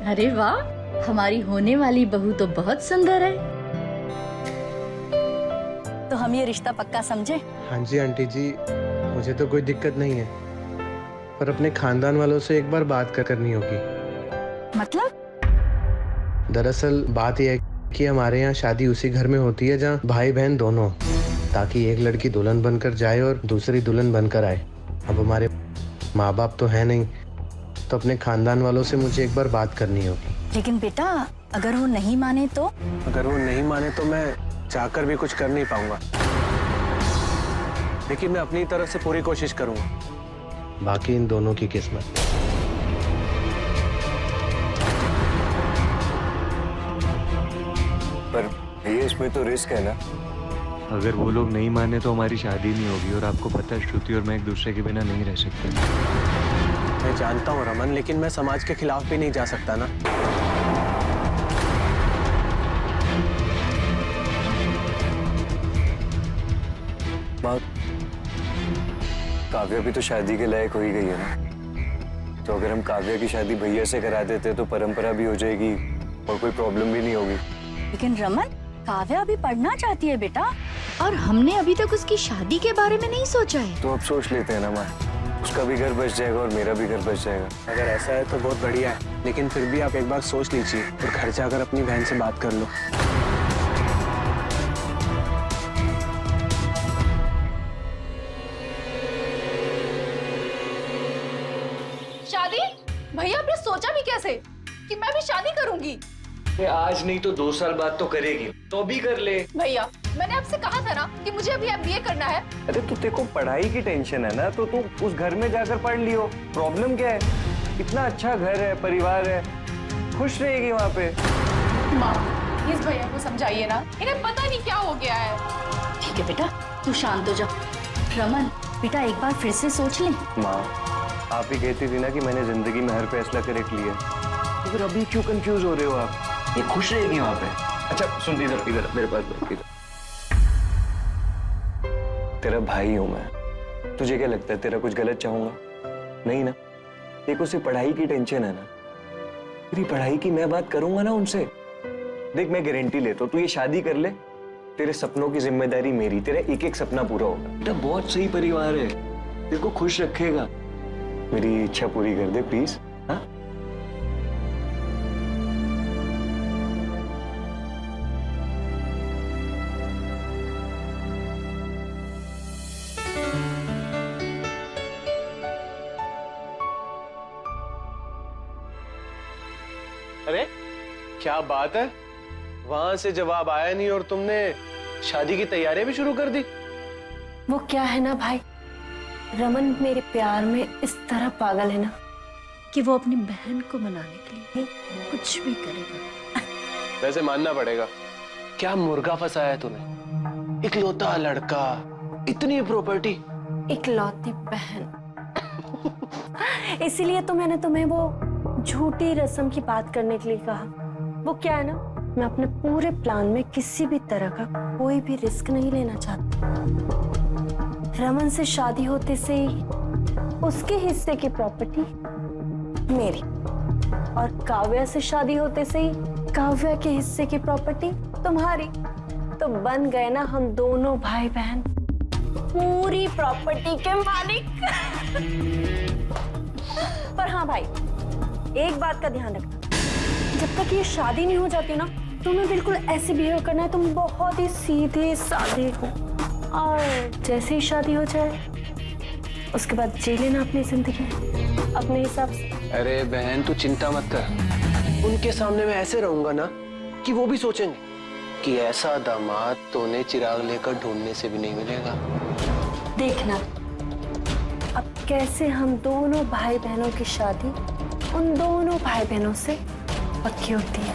अरे वाह, हमारी होने वाली बहू तो बहुत सुंदर है। तो हम ये रिश्ता पक्का समझे? हाँ जी आंटी जी, मुझे तो कोई दिक्कत नहीं है, पर अपने खानदान वालों से एक बार बात करनी होगी। मतलब? दरअसल बात यह है कि हमारे यहाँ शादी उसी घर में होती है जहाँ भाई बहन दोनों, ताकि एक लड़की दुल्हन बनकर जाए और दूसरी दुल्हन बनकर आए। अब हमारे माँ बाप तो है नहीं, तो अपने खानदान वालों से मुझे एक बार बात करनी होगी। लेकिन बेटा अगर वो नहीं माने तो? अगर वो नहीं माने तो मैं चाहकर भी कुछ कर नहीं पाऊंगा, लेकिन मैं अपनी तरफ से पूरी कोशिश करूंगा। बाकी इन दोनों की किस्मत। पर ये इसमें तो रिस्क है ना। अगर वो लोग नहीं माने तो हमारी शादी नहीं होगी, और आपको पता है श्रुति और मैं एक दूसरे के बिना नहीं रह सकते। मैं जानता हूँ रमन, लेकिन मैं समाज के खिलाफ भी नहीं जा सकता ना। माँ काव्या भी तो शादी के लायक हो ही गई है ना, तो अगर हम काव्या की शादी भैया से करा देते तो परंपरा भी हो जाएगी और कोई प्रॉब्लम भी नहीं होगी। लेकिन रमन, काव्या अभी पढ़ना चाहती है बेटा, और हमने अभी तक उसकी शादी के बारे में नहीं सोचा है। तो अब सोच लेते हैं ना माँ, उसका भी घर बच जाएगा और मेरा भी घर बच जाएगा। अगर ऐसा है तो बहुत बढ़िया है, लेकिन फिर भी आप एक बार सोच लीजिए और घर जाकर अपनी बहन से बात कर लो। शादी? भैया आपने सोचा भी कैसे कि मैं भी शादी करूंगी? आज नहीं तो 2 साल बाद तो करेगी, तो अभी कर ले। भैया मैंने आपसे कहा था ना कि मुझे अभी एमबीए करना है। अरे तो तेरे को पढ़ाई की टेंशन है ना, तो तू उस घर में जाकर पढ़ लियो, प्रॉब्लम क्या है? इतना अच्छा घर है, परिवार है, खुश रहेगी वहाँ पे। माँ इस भैया को समझाइए ना, इन्हें पता नहीं क्या हो गया है। ठीक है बेटा, तू शांत हो जा। रमन बेटा एक बार फिर से सोच ले। माँ आप ही कहती थी ना कि मैंने जिंदगी में हर फैसला करेक्ट लिया, तो फिर अभी क्यों कंफ्यूज हो रहे हो आप? ये खुश रहेगी वहाँ पे। अच्छा सुन, इधर इधर मेरे पास बैठ, इधर। तेरा भाई हूं मैं, तुझे क्या लगता है तेरा कुछ गलत चाहूंगा? नहीं ना। देखो सिर्फ पढ़ाई की टेंशन है ना, तेरी पढ़ाई की मैं बात करूंगा ना उनसे। देख मैं गारंटी लेता हूँ, तू ये शादी कर ले, तेरे सपनों की जिम्मेदारी मेरी, तेरा एक एक सपना पूरा होगा। बेटा बहुत सही परिवार है, तेरे को खुश रखेगा। मेरी इच्छा पूरी कर दे प्लीज। हाँ अरे क्या बात है, वहां से जवाब आया नहीं और तुमने शादी की तैयारियां भी शुरू कर दी। वो क्या है ना भाई, रमन मेरे प्यार में इस तरह पागल है ना कि वो अपनी बहन को मनाने के लिए कुछ भी करेगा। वैसे मानना पड़ेगा, क्या मुर्गा फंसाया है तूने। इकलौता लड़का, इतनी प्रॉपर्टी, इकलौती बहन। इसीलिए तो मैंने तुम्हें वो झूठी रस्म की बात करने के लिए कहा। वो क्या है ना, मैं अपने पूरे प्लान में किसी भी तरह का कोई भी रिस्क नहीं लेना चाहती। रमन से शादी होते से ही उसके हिस्से की प्रॉपर्टी मेरी, और काव्या से शादी होते से ही काव्या के हिस्से की प्रॉपर्टी तुम्हारी। तो बन गए ना हम दोनों भाई बहन पूरी प्रॉपर्टी के मालिक। पर हाँ भाई, एक बात का ध्यान रखना, जब तक ये शादी नहीं हो जाती ना, तुम्हें बिल्कुल ऐसे बिहेव करना है। तुम बहुत ही सीधे साधे हो, और जैसे ही शादी हो जाए उसके बाद जी लेना अपनी जिंदगी अपने हिसाब से। अरे बहन तू चिंता मत कर, उनके सामने मैं ऐसे रहूंगा ना कि वो भी सोचेंगे कि ऐसा दामाद तो उन्हें चिराग लेकर ढूंढने से भी नहीं मिलेगा। देखना अब कैसे हम दोनों भाई बहनों की शादी उन दोनों भाई बहनों से पक्की होती है।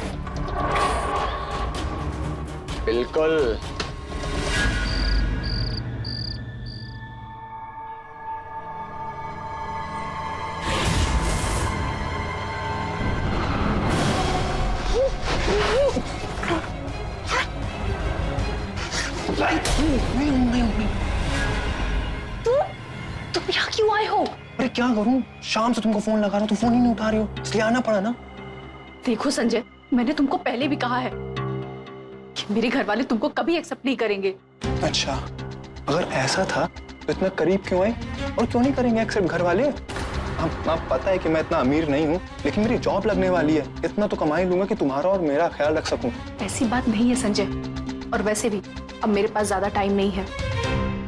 बिल्कुल। तुम यहाँ क्यों आए हो? अरे क्या करूं, शाम से तुमको फोन लगा रहा हूं, तुम फोन ही नहीं उठा रही हो, इसलिए आना पड़ा ना। देखो संजय, मैंने तुमको पहले भी कहा है कि मेरे घर वाले तुमको कभी एक्सेप्ट नहीं करेंगे। अच्छा, अगर ऐसा था तो इतना करीब क्यों आए, और क्यों नहीं करेंगे एक्सेप्ट घर वाले? आप पता है कि मैं इतना अमीर नहीं हूँ, लेकिन मेरी जॉब लगने वाली है, इतना तो कमा ही लूंगा कि तुम्हारा और मेरा ख्याल रख सकूं। ऐसी बात नहीं है संजय, और वैसे भी अब मेरे पास ज्यादा टाइम नहीं है।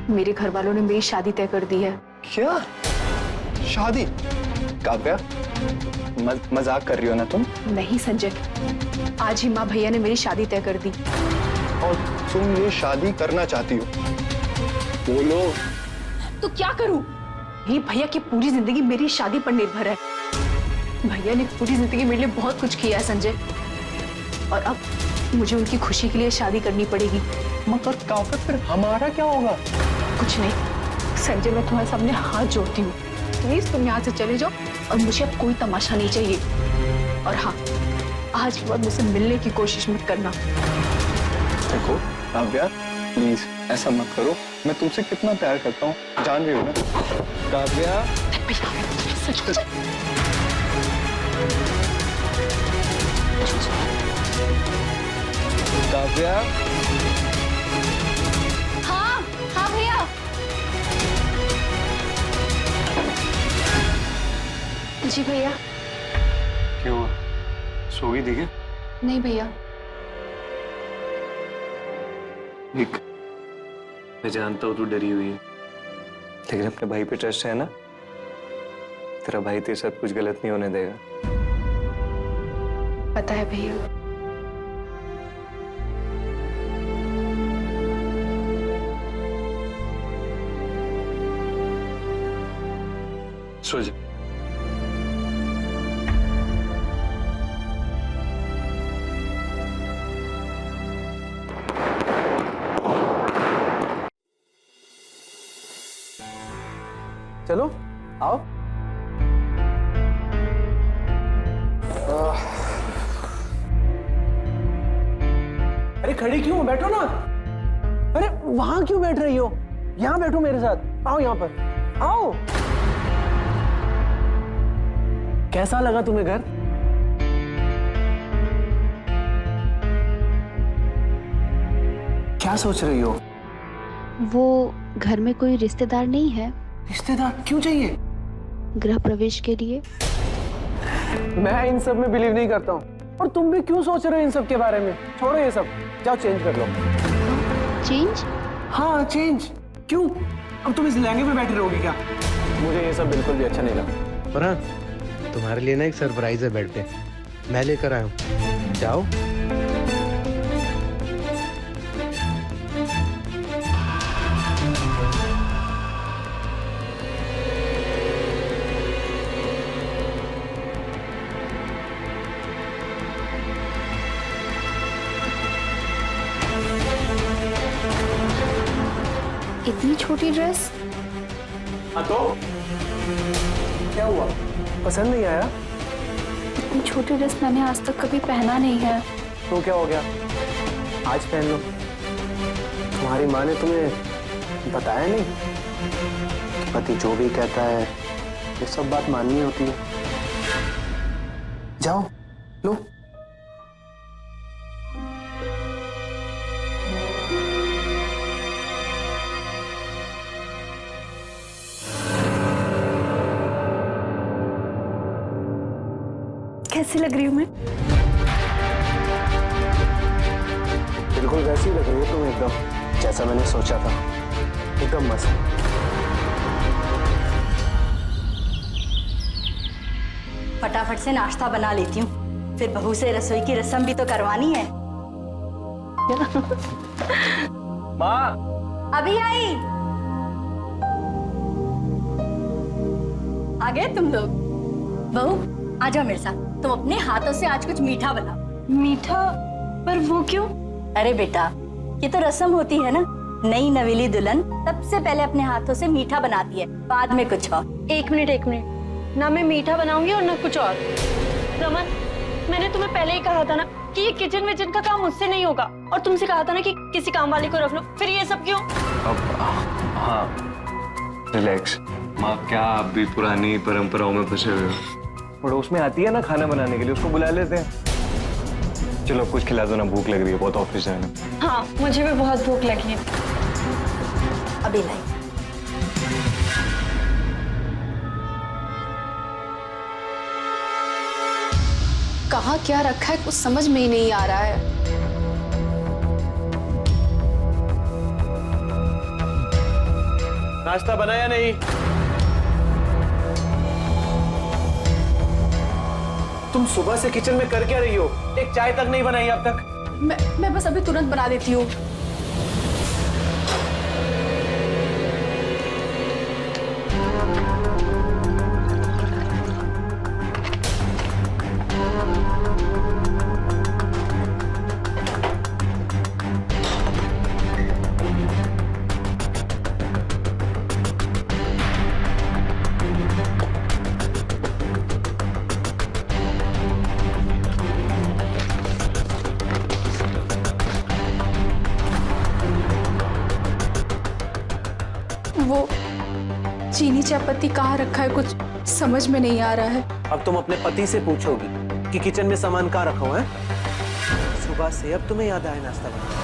मेरे घर वालों ने मेरी शादी तय कर दी है। क्या शादी? काव्या, मजाक कर रही हो ना तुम? नहीं संजय, आज ही माँ भैया ने मेरी शादी तय कर दी। और तुम ये शादी करना चाहती हो? बोलो। तो क्या करूं? ये भैया की पूरी जिंदगी मेरी शादी पर निर्भर है। भैया ने पूरी जिंदगी मेरे लिए बहुत कुछ किया है संजय, और अब मुझे उनकी खुशी के लिए शादी करनी पड़ेगी। मगर काव्या, फिर हमारा क्या होगा? कुछ नहीं संजय, मैं तुम्हारे सामने हाथ जोड़ती हूँ, प्लीज तुम यहाँ से चले जाओ, और मुझे अब कोई तमाशा नहीं चाहिए। और हाँ, आज के बाद मुझसे मिलने की कोशिश मत करना। देखो काव्या, प्लीज ऐसा मत करो, मैं तुमसे कितना प्यार करता हूँ, जान रही हो ना? काव्या, सच काव्या। हाँ हाँ भैया। जी भैया। क्यों, सो गई थी क्या? नहीं भैया। ठीक, मैं जानता हूँ तू डरी हुई है, लेकिन अपने भाई पे ट्रस्ट है ना? तेरा भाई तेरे साथ कुछ गलत नहीं होने देगा। पता है भैया। सो जा। चलो आओ। अरे खड़ी क्यों, बैठो ना। अरे वहां क्यों बैठ रही हो, यहाँ बैठो मेरे साथ, आओ यहाँ पर आओ। कैसा लगा तुम्हें घर? क्या सोच रही हो? वो घर में कोई रिश्तेदार नहीं है? रिश्तेदार क्यों चाहिए? गृह प्रवेश के लिए। मैं इन सब में बिलीव नहीं करता हूँ, और तुम भी क्यों सोच रहे हो इन सब के बारे में? छोड़ो ये सब, जाओ चेंज कर लो। चेंज? हाँ चेंज। क्यों, अब तुम इस लहंगे में बैठे रहोगे क्या? मुझे ये सब बिल्कुल भी अच्छा नहीं लगा। पर हाँ, तुम्हारे लिए ना एक सरप्राइज है बेड पे। मैं लेकर आया हूँ, जाओ। इतनी छोटी ड्रेस? हाँ तो क्या हुआ, पसंद नहीं आया? इतनी छोटी ड्रेस मैंने आज तक कभी पहना नहीं है। तो क्या हो गया, आज पहन लो। तुम्हारी माँ ने तुम्हें बताया नहीं? पति जो भी कहता है ये सब बात माननी होती है। जाओ लो। कैसी लग रही हूँ मैं? बिल्कुल वैसी लग रही है तुम, एकदम जैसा मैंने सोचा था, एकदम मस्त। फटाफट से नाश्ता बना लेती हूँ, फिर बहू से रसोई की रस्म भी तो करवानी है। माँ अभी आई। आ गए तुम लोग। बहू आ जाओ मेरे साथ, तुम अपने हाथों से आज कुछ मीठा बनाओ। मीठा? पर वो क्यों? अरे बेटा, ये तो रस्म होती है ना, नई नवेली दुल्हन सबसे पहले अपने हाथों से मीठा बनाती है, बाद में कुछ और। एक मिनट, ना मैं मीठा बनाऊंगी और ना कुछ और। रमन, मैंने तुम्हें पहले ही कहा था ना कि ये किचन विचन का काम मुझसे नहीं होगा, और तुमसे कहा था ना कि किसी काम वाले को रख लो, फिर ये सब क्यों? अब हाँ, रिलैक्स माँ, क्या आप भी पुरानी परंपराओं में फंसे हुए हो? पड़ोस में आती है ना खाना बनाने के लिए, उसको बुला लेते हैं। चलो कुछ खिला दो ना, भूख लग रही है बहुत ऑफिस जाना। हाँ, मुझे भी बहुत भूख लगी है। अभी लाई। कहाँ क्या रखा है कुछ समझ में ही नहीं आ रहा है। नाश्ता बनाया नहीं? तुम सुबह से किचन में कर क्या रही हो? एक चाय तक नहीं बनाई अब तक? मैं बस अभी तुरंत बना देती हूँ। वो चीनी चायपत्ती कहाँ रखा है कुछ समझ में नहीं आ रहा है। अब तुम अपने पति से पूछोगी कि किचन में सामान कहाँ रखा हुआ है? सुबह से अब तुम्हें याद आया नाश्ता बनाना।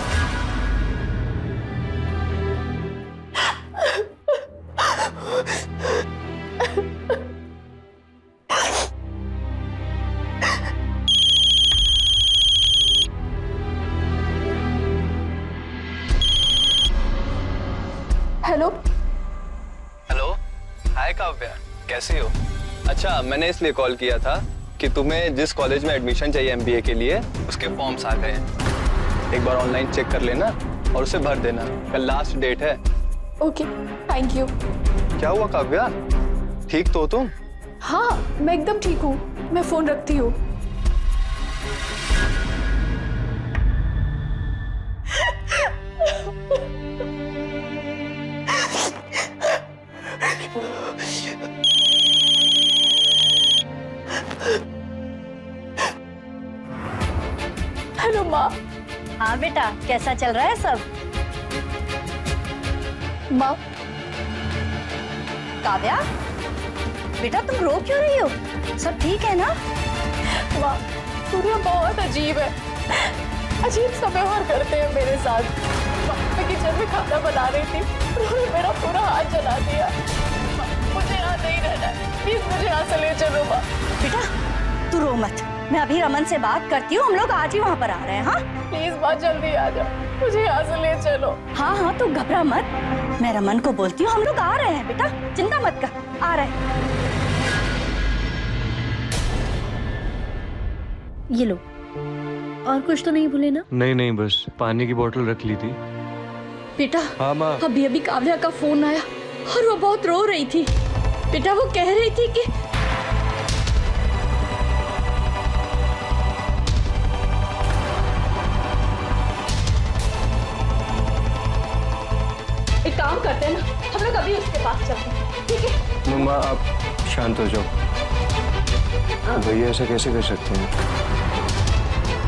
हेलो हेलो, हाय काव्या, कैसी हो? अच्छा, मैंने इसलिए कॉल किया था कि तुम्हें जिस कॉलेज में एडमिशन चाहिए एमबीए के लिए, उसके फॉर्म्स आ गए हैं। एक बार ऑनलाइन चेक कर लेना और उसे भर देना, कल लास्ट डेट है। Okay, thank you. क्या हुआ काव्या, ठीक तो हो तुम? हाँ, मैं एकदम ठीक हूँ, मैं फोन रखती हूँ। हेलो माँ। हाँ बेटा, कैसा चल रहा है सब? माँ। काव्या, बेटा तुम रो क्यों रही हो? सब ठीक है ना? माँ, दुनिया बहुत अजीब है, अजीब सा व्यवहार करते हैं मेरे साथ। माँ, मैं किचन में खाना बना रही थी, उन्होंने मेरा पूरा हाथ जला दिया। माँ, मुझे यहाँ नहीं रहना, प्लीज मुझे यहाँ से ले चलो। माँ बेटा तू रो मत, मैं अभी रमन से बात करती हूँ, हम लोग आज ही वहाँ पर आ रहे हैं। हाँ प्लीज माँ, जल्दी आ जाओ, मुझे यहाँ से ले चलो। हाँ हाँ, तू घबरा मत, मैं रमन को बोलती हूँ, हम लोग आ रहे हैं बेटा, चिंता मत कर, आ रहे हैं। ये लो, और कुछ तो नहीं भूले ना? नहीं नहीं, बस पानी की बोतल रख ली थी। बेटा, हाँ माँ। अभी अभी काव्या का फोन आया और वो बहुत रो रही थी। बेटा वो कह रही थी कि एक काम करते हैं ना, हम लोग अभी उसके पास चलते हैं, ठीक है? मम्मा आप शांत हो जाओ। भैया ऐसा कैसे कर सकते हैं?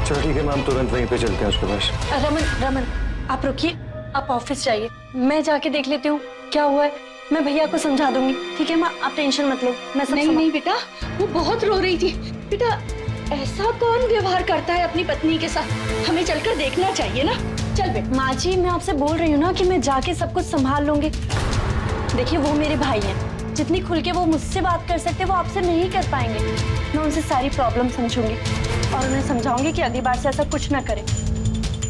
चलो ठीक है मैम, तुरंत वहीं पे चलते हैं उसके पास। रमन आप रुकिए, आप ऑफिस जाइए, मैं जाके देख लेती हूँ क्या हुआ है। मैं भैया को समझा दूंगी, ठीक है माँ? आप टेंशन मत लो, मैं सब नहीं बेटा, वो बहुत रो रही थी। बेटा ऐसा कौन व्यवहार करता है अपनी पत्नी के साथ? हमें चलकर देखना चाहिए ना। चल बेटा। माँ जी मैं आपसे बोल रही हूँ ना कि मैं जाके सब कुछ संभाल लूंगी। देखिए वो मेरे भाई हैं, जितनी खुल के वो मुझसे बात कर सकते वो आपसे नहीं कर पाएंगे। मैं उनसे सारी प्रॉब्लम समझूंगी और उन्हें समझाऊंगी कि अगली बार से ऐसा कुछ ना करें,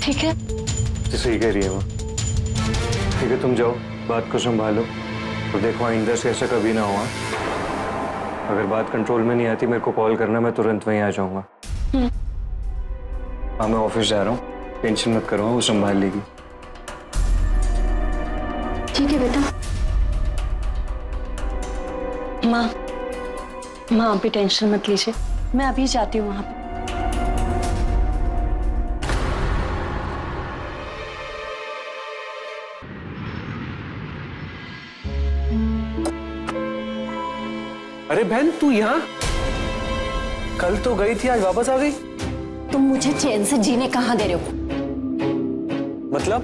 ठीक है? सही कह रही है वो। ठीक है तुम जाओ, बात को संभालो और देखो आइंदा से ऐसा कभी ना हुआ। अगर बात कंट्रोल में नहीं आती मेरे को कॉल करना, मैं तुरंत वहीं आ जाऊंगा। हाँ मैं ऑफिस जा रहा हूँ, टेंशन मत करो, वो संभाल लेगी। ठीक है बेटा। माँ आप भी टेंशन मत लीजिए, मैं अभी जाती हूँ वहां पे। अरे बहन तू यहाँ? कल तो गई थी, आज वापस आ गई? तुम मुझे चैन से जीने कहाँ दे रहे हो? मतलब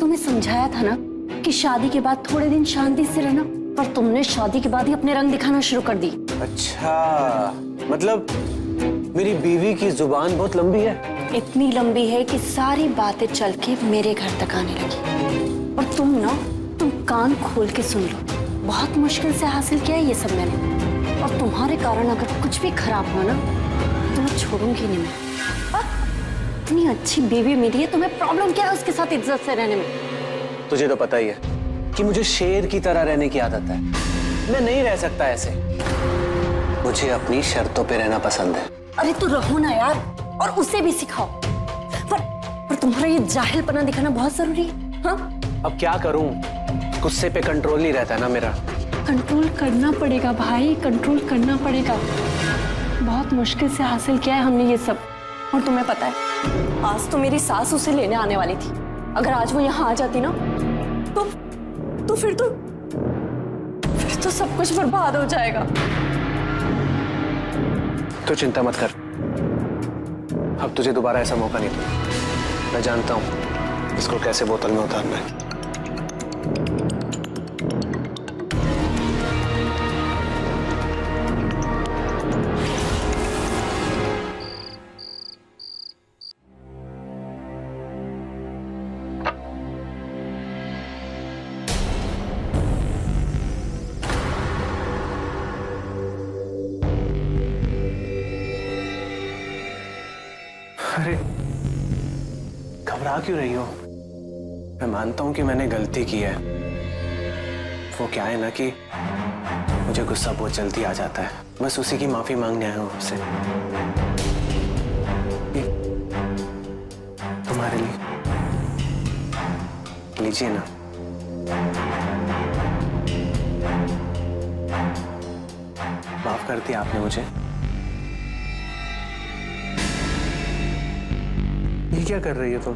तुम्हें समझाया था ना कि शादी के बाद थोड़े दिन शांति से रहना, पर तुमने शादी के बाद ही अपने रंग दिखाना शुरू कर दी। अच्छा, मतलब मेरी बीवी की जुबान बहुत लंबी है। इतनी लंबी है कि सारी बातें चल के मेरे घर तक आने लगी। और तुम कान खोल के सुन लो, बहुत मुश्किल से हासिल किया है ये सब मैंने, और तुम्हारे कारण अगर कुछ भी खराब हुआ ना तो मैं छोड़ूंगी नहीं। मैं इतनी अच्छी बीवी मिली है, तुम्हें प्रॉब्लम क्या है उसके साथ इज्जत से रहने में? तुझे तो पता ही है कि मुझे शेर की तरह रहने की आदत है। मैं नहीं रह सकता ऐसे, मुझे अपनी शर्तों पे रहना पसंद है। अरे तू रहो ना यार, और उसे भी सिखाओ। पर तुम्हारा ये जाहिलपना दिखाना बहुत जरूरी है। हाँ अब क्या करूं, गुस्से पे कंट्रोल नहीं रहता ना मेरा। कंट्रोल करना पड़ेगा भाई, कंट्रोल करना पड़ेगा। बहुत मुश्किल से हासिल किया है हमने ये सब। और तुम्हें पता है आज तो मेरी सास उसे लेने आने वाली थी। अगर आज वो यहाँ आ जाती ना तो फिर तो सब कुछ बर्बाद हो जाएगा। तो चिंता मत कर, अब तुझे दोबारा ऐसा मौका नहीं दूंगा। मैं जानता हूं इसको कैसे बोतल में उतारना है। अरे घबरा क्यों रही हो? मैं मानता हूं कि मैंने गलती की है। वो क्या है ना कि मुझे गुस्सा बहुत जल्दी आ जाता है, बस उसी की माफी मांगने आया हूं आपसे। तुम्हारे लिए लीजिए ना। माफ कर दिया आपने मुझे। ये क्या कर रही है तुम?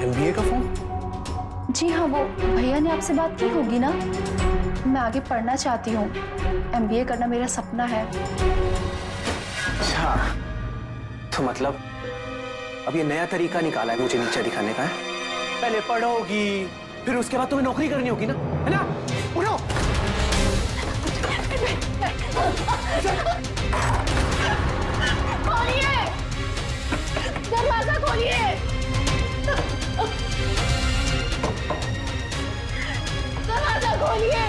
MBA का फॉर्म? जी हाँ, वो भैया ने आपसे बात की होगी ना। मैं आगे पढ़ना चाहती हूँ, MBA करना मेरा सपना है। अच्छा, तो मतलब अब ये नया तरीका निकाला है मुझे नीचे दिखाने का है? पहले पढ़ोगी, फिर उसके बाद तुम्हें नौकरी करनी होगी ना, है ना? उठो। खोलिए, दरवाजा खोलिए, दरवाजा खोलिए।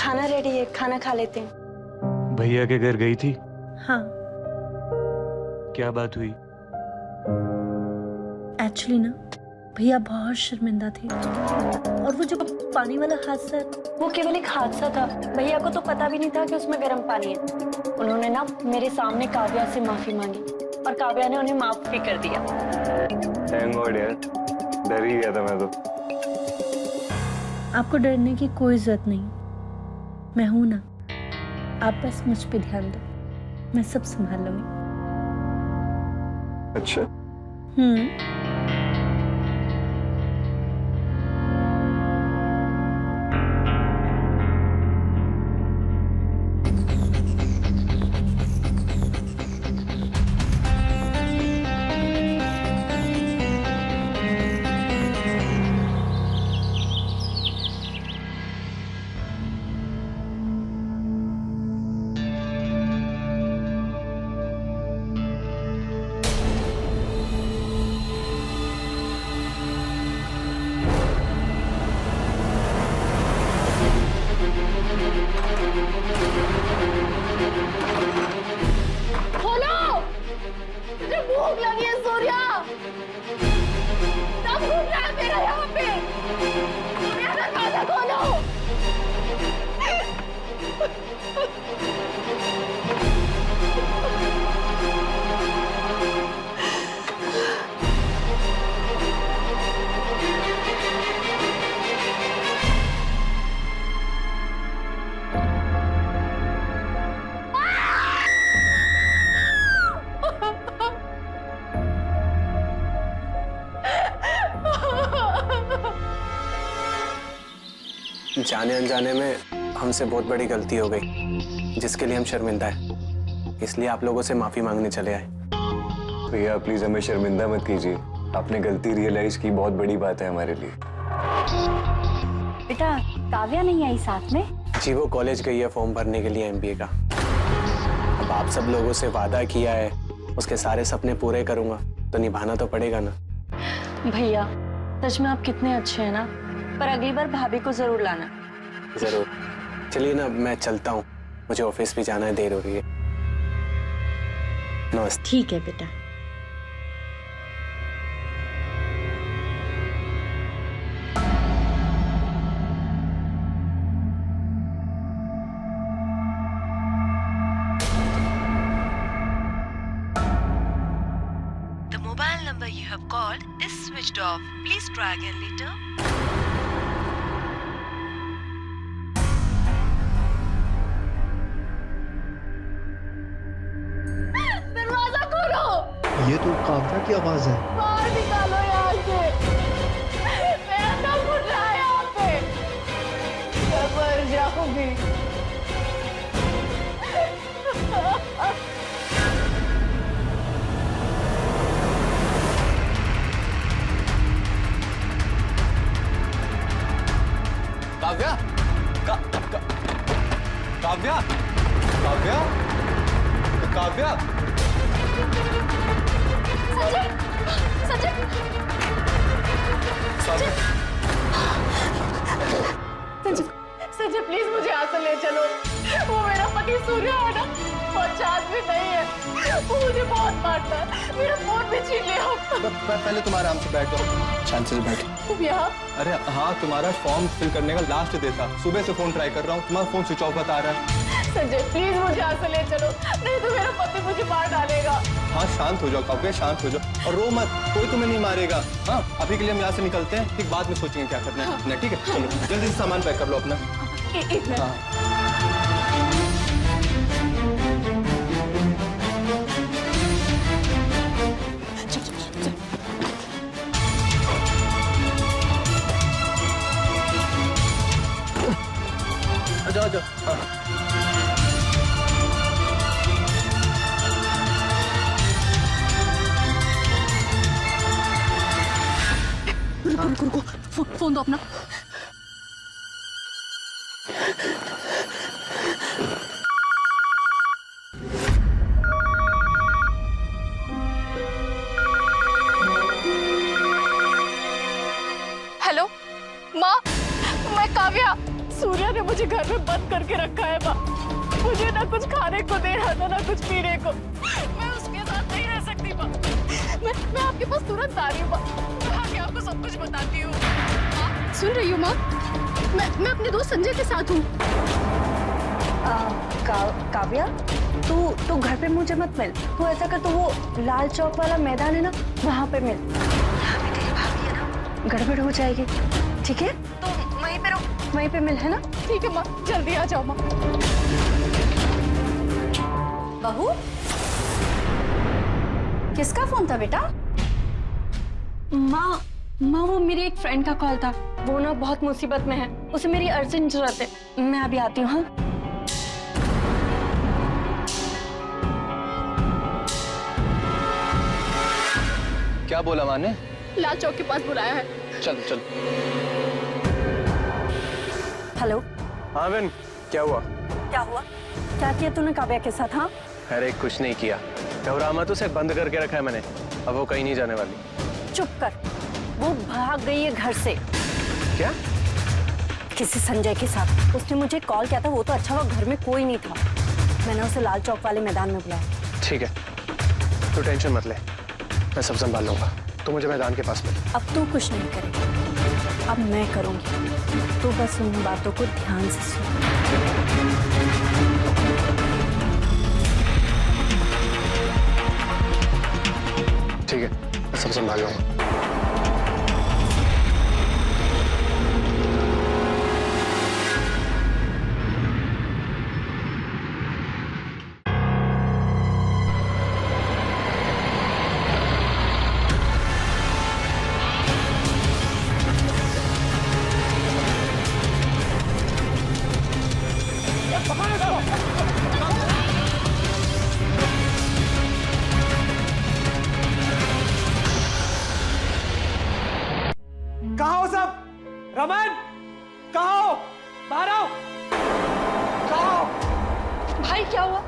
खाना रेडी है, खाना खा लेते हैं। भैया के घर गई थी? हाँ, क्या बात हुई? एक्चुअली ना भैया बहुत शर्मिंदा थे, और वो जो पानी वाला हादसा, वो केवल एक हादसा था। भैया को तो पता भी नहीं था कि उसमें गर्म पानी है। उन्होंने ना मेरे सामने काव्या से माफी मांगी, और काव्या ने उन्हें माफ भी कर दिया। थैंक गॉड यार, डर ही गया था मैं तो। आपको डरने की कोई जरूरत नहीं, मैं हूं ना। आप बस मुझ पे ध्यान दो, मैं सब संभाल लूंगी। अच्छा, भूख लगी है सूर्या, सब घूम रहा है मेरा यहाँ पे। सूर्या दरवाजा खोलो। जाने अनजाने में हमसे बहुत बड़ी गलती हो गई, जिसके लिए हम शर्मिंदा है। इसलिए आप लोगों से माफी मांगने चले आए। भैया प्लीज हमें शर्मिंदा मत कीजिए, आपने गलती रियलाइज की, बहुत बड़ी बात है हमारे लिए। बेटा काव्या नहीं आई साथ में? जी वो कॉलेज गई है फॉर्म भरने के लिए MBA का। अब आप सब लोगों से वादा किया है, उसके सारे सपने पूरे करूंगा, तो निभाना तो पड़ेगा ना। भैया सच में आप कितने अच्छे हैं ना, पर अगली बार भाभी को जरूर लाना। जरूर। चलिए ना मैं चलता हूँ, मुझे ऑफिस भी जाना है, देर हो रही है। नमस्ते। ठीक है बेटा। The mobile number you have called is switched off. Please try again later. दरवाजा खोलो। ये तो काव्या की आवाज है। बाहर निकालो यहाँ से, मेरा दम घुट रहा है यहाँ पे, मैं मर जाऊंगी। काव्या, काव्या, काव्या, काव्या। संजय, संजय, संजय, संजय प्लीज मुझे यहाँ से ले चलो। वो मेरा पति सूर्य है ना, बहुत चाँद भी नहीं है, वो मुझे बहुत मारता है, मेरा फोन भी छीन लिया। पहले तुम आराम से बैठ जाओ, शांति से बैठो। तुम यहाँ? अरे हाँ, तुम्हारा फॉर्म फिल करने का लास्ट डे था, सुबह से फोन ट्राई कर रहा हूँ, तुम्हारा फोन स्विच ऑफ बता रहा है। संजय प्लीज मुझे यहाँ से ले चलो, नहीं तो मेरा पति मुझे मार डालेगा। हाँ शांत हो जाओ काव्या, शांत हो जाओ और रो मत, कोई तुम्हें नहीं मारेगा। हाँ अभी के लिए हम यहाँ से निकलते हैं, ठीक बाद में सोचेंगे क्या करना है। हाँ। ठीक है चलो जल्दी से सामान पैक कर लो अपना। एक मिनट। जाओ जाओ। रुको रुको, फोन दो अपना। हेलो माँ, मैं काव्या, सूर्या ने मुझे घर में बंद करके रखा है माँ। मुझे ना कुछ खाने को दे रहा था ना कुछ पीने को। मैं उसके साथ नहीं रह सकती माँ। मैं आपके पास तुरंत आ रही हूँ माँ। मैं आके आपको सब कुछ बताती हूँ। माँ, सुन रही हूँ माँ? मैं अपने दोस्त संजय के साथ हूँ। काव्या, तू घर पे मुझे मत मिल। तू ऐसा कर, तो वो लाल चौक वाला मैदान है ना, वहाँ पे मिल। यहाँ पे तेरी भाभी है ना, गड़बड़ हो जाएगी। ठीक है, तो वहीं पे रुक, वहीं पे मिल, है ना? ठीक है माँ, जल्दी आ जाओ माँ। बहू, किसका फोन था बेटा? माँ वो मेरी एक फ्रेंड का कॉल था। वो ना बहुत मुसीबत में है, उसे मेरी अर्जेंट जरूरत है। मैं अभी आती हूँ। हाँ, क्या बोला माँ ने? लाल चौक के पास बुलाया है। चल चल। हेलो। हाँ बहन, क्या हुआ? क्या हुआ? क्या किया तूने काव्या के साथ? हाँ, अरे कुछ नहीं किया, घबरा मत, उसे बंद करके रखा है मैंने। अब वो कहीं नहीं जाने वाली। चुप कर। वो भाग गई है घर से। क्या? किसी संजय के साथ। उसने मुझे कॉल किया था, वो तो अच्छा हुआ घर में कोई नहीं था। मैंने उसे लाल चौक वाले मैदान में बुलाया। ठीक है, तू टेंशन मत ले, मैं सब संभाल लूंगा। तू मुझे मैदान के पास मिल। अब तू कुछ नहीं करेगा, अब मैं करूंगी। तू बस उन बातों को ध्यान से सुन। ठीक है, मैं सब संभाल लूंगा। कहाँ हो सब? रमन, कहाँ हो? बाहर आओ। कहाँ हो? भाई क्या हुआ?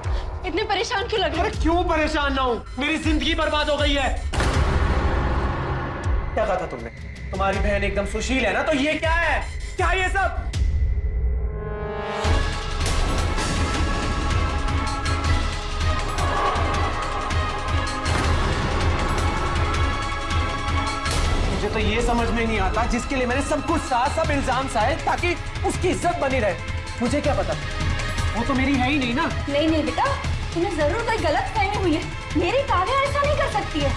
इतने परेशान क्यों लग रहे अरे क्यों परेशान ना हूँ? मेरी जिंदगी बर्बाद हो गई है। क्या कहा था तुमने? तुम्हारी बहन एकदम सुशील है ना, तो ये क्या है? क्या ये सब? मुझे तो ये समझ में नहीं आता, जिसके लिए मैंने सब कुछ सहा, सब इल्जाम सहे ताकि उसकी इज्जत बनी रहे। मुझे क्या पता, वो तो मेरी है ही नहीं ना। नहीं बेटा, तुम्हें जरूर कोई गलत फहमी हुई है। मेरी काव्या ऐसा नहीं कर सकती है।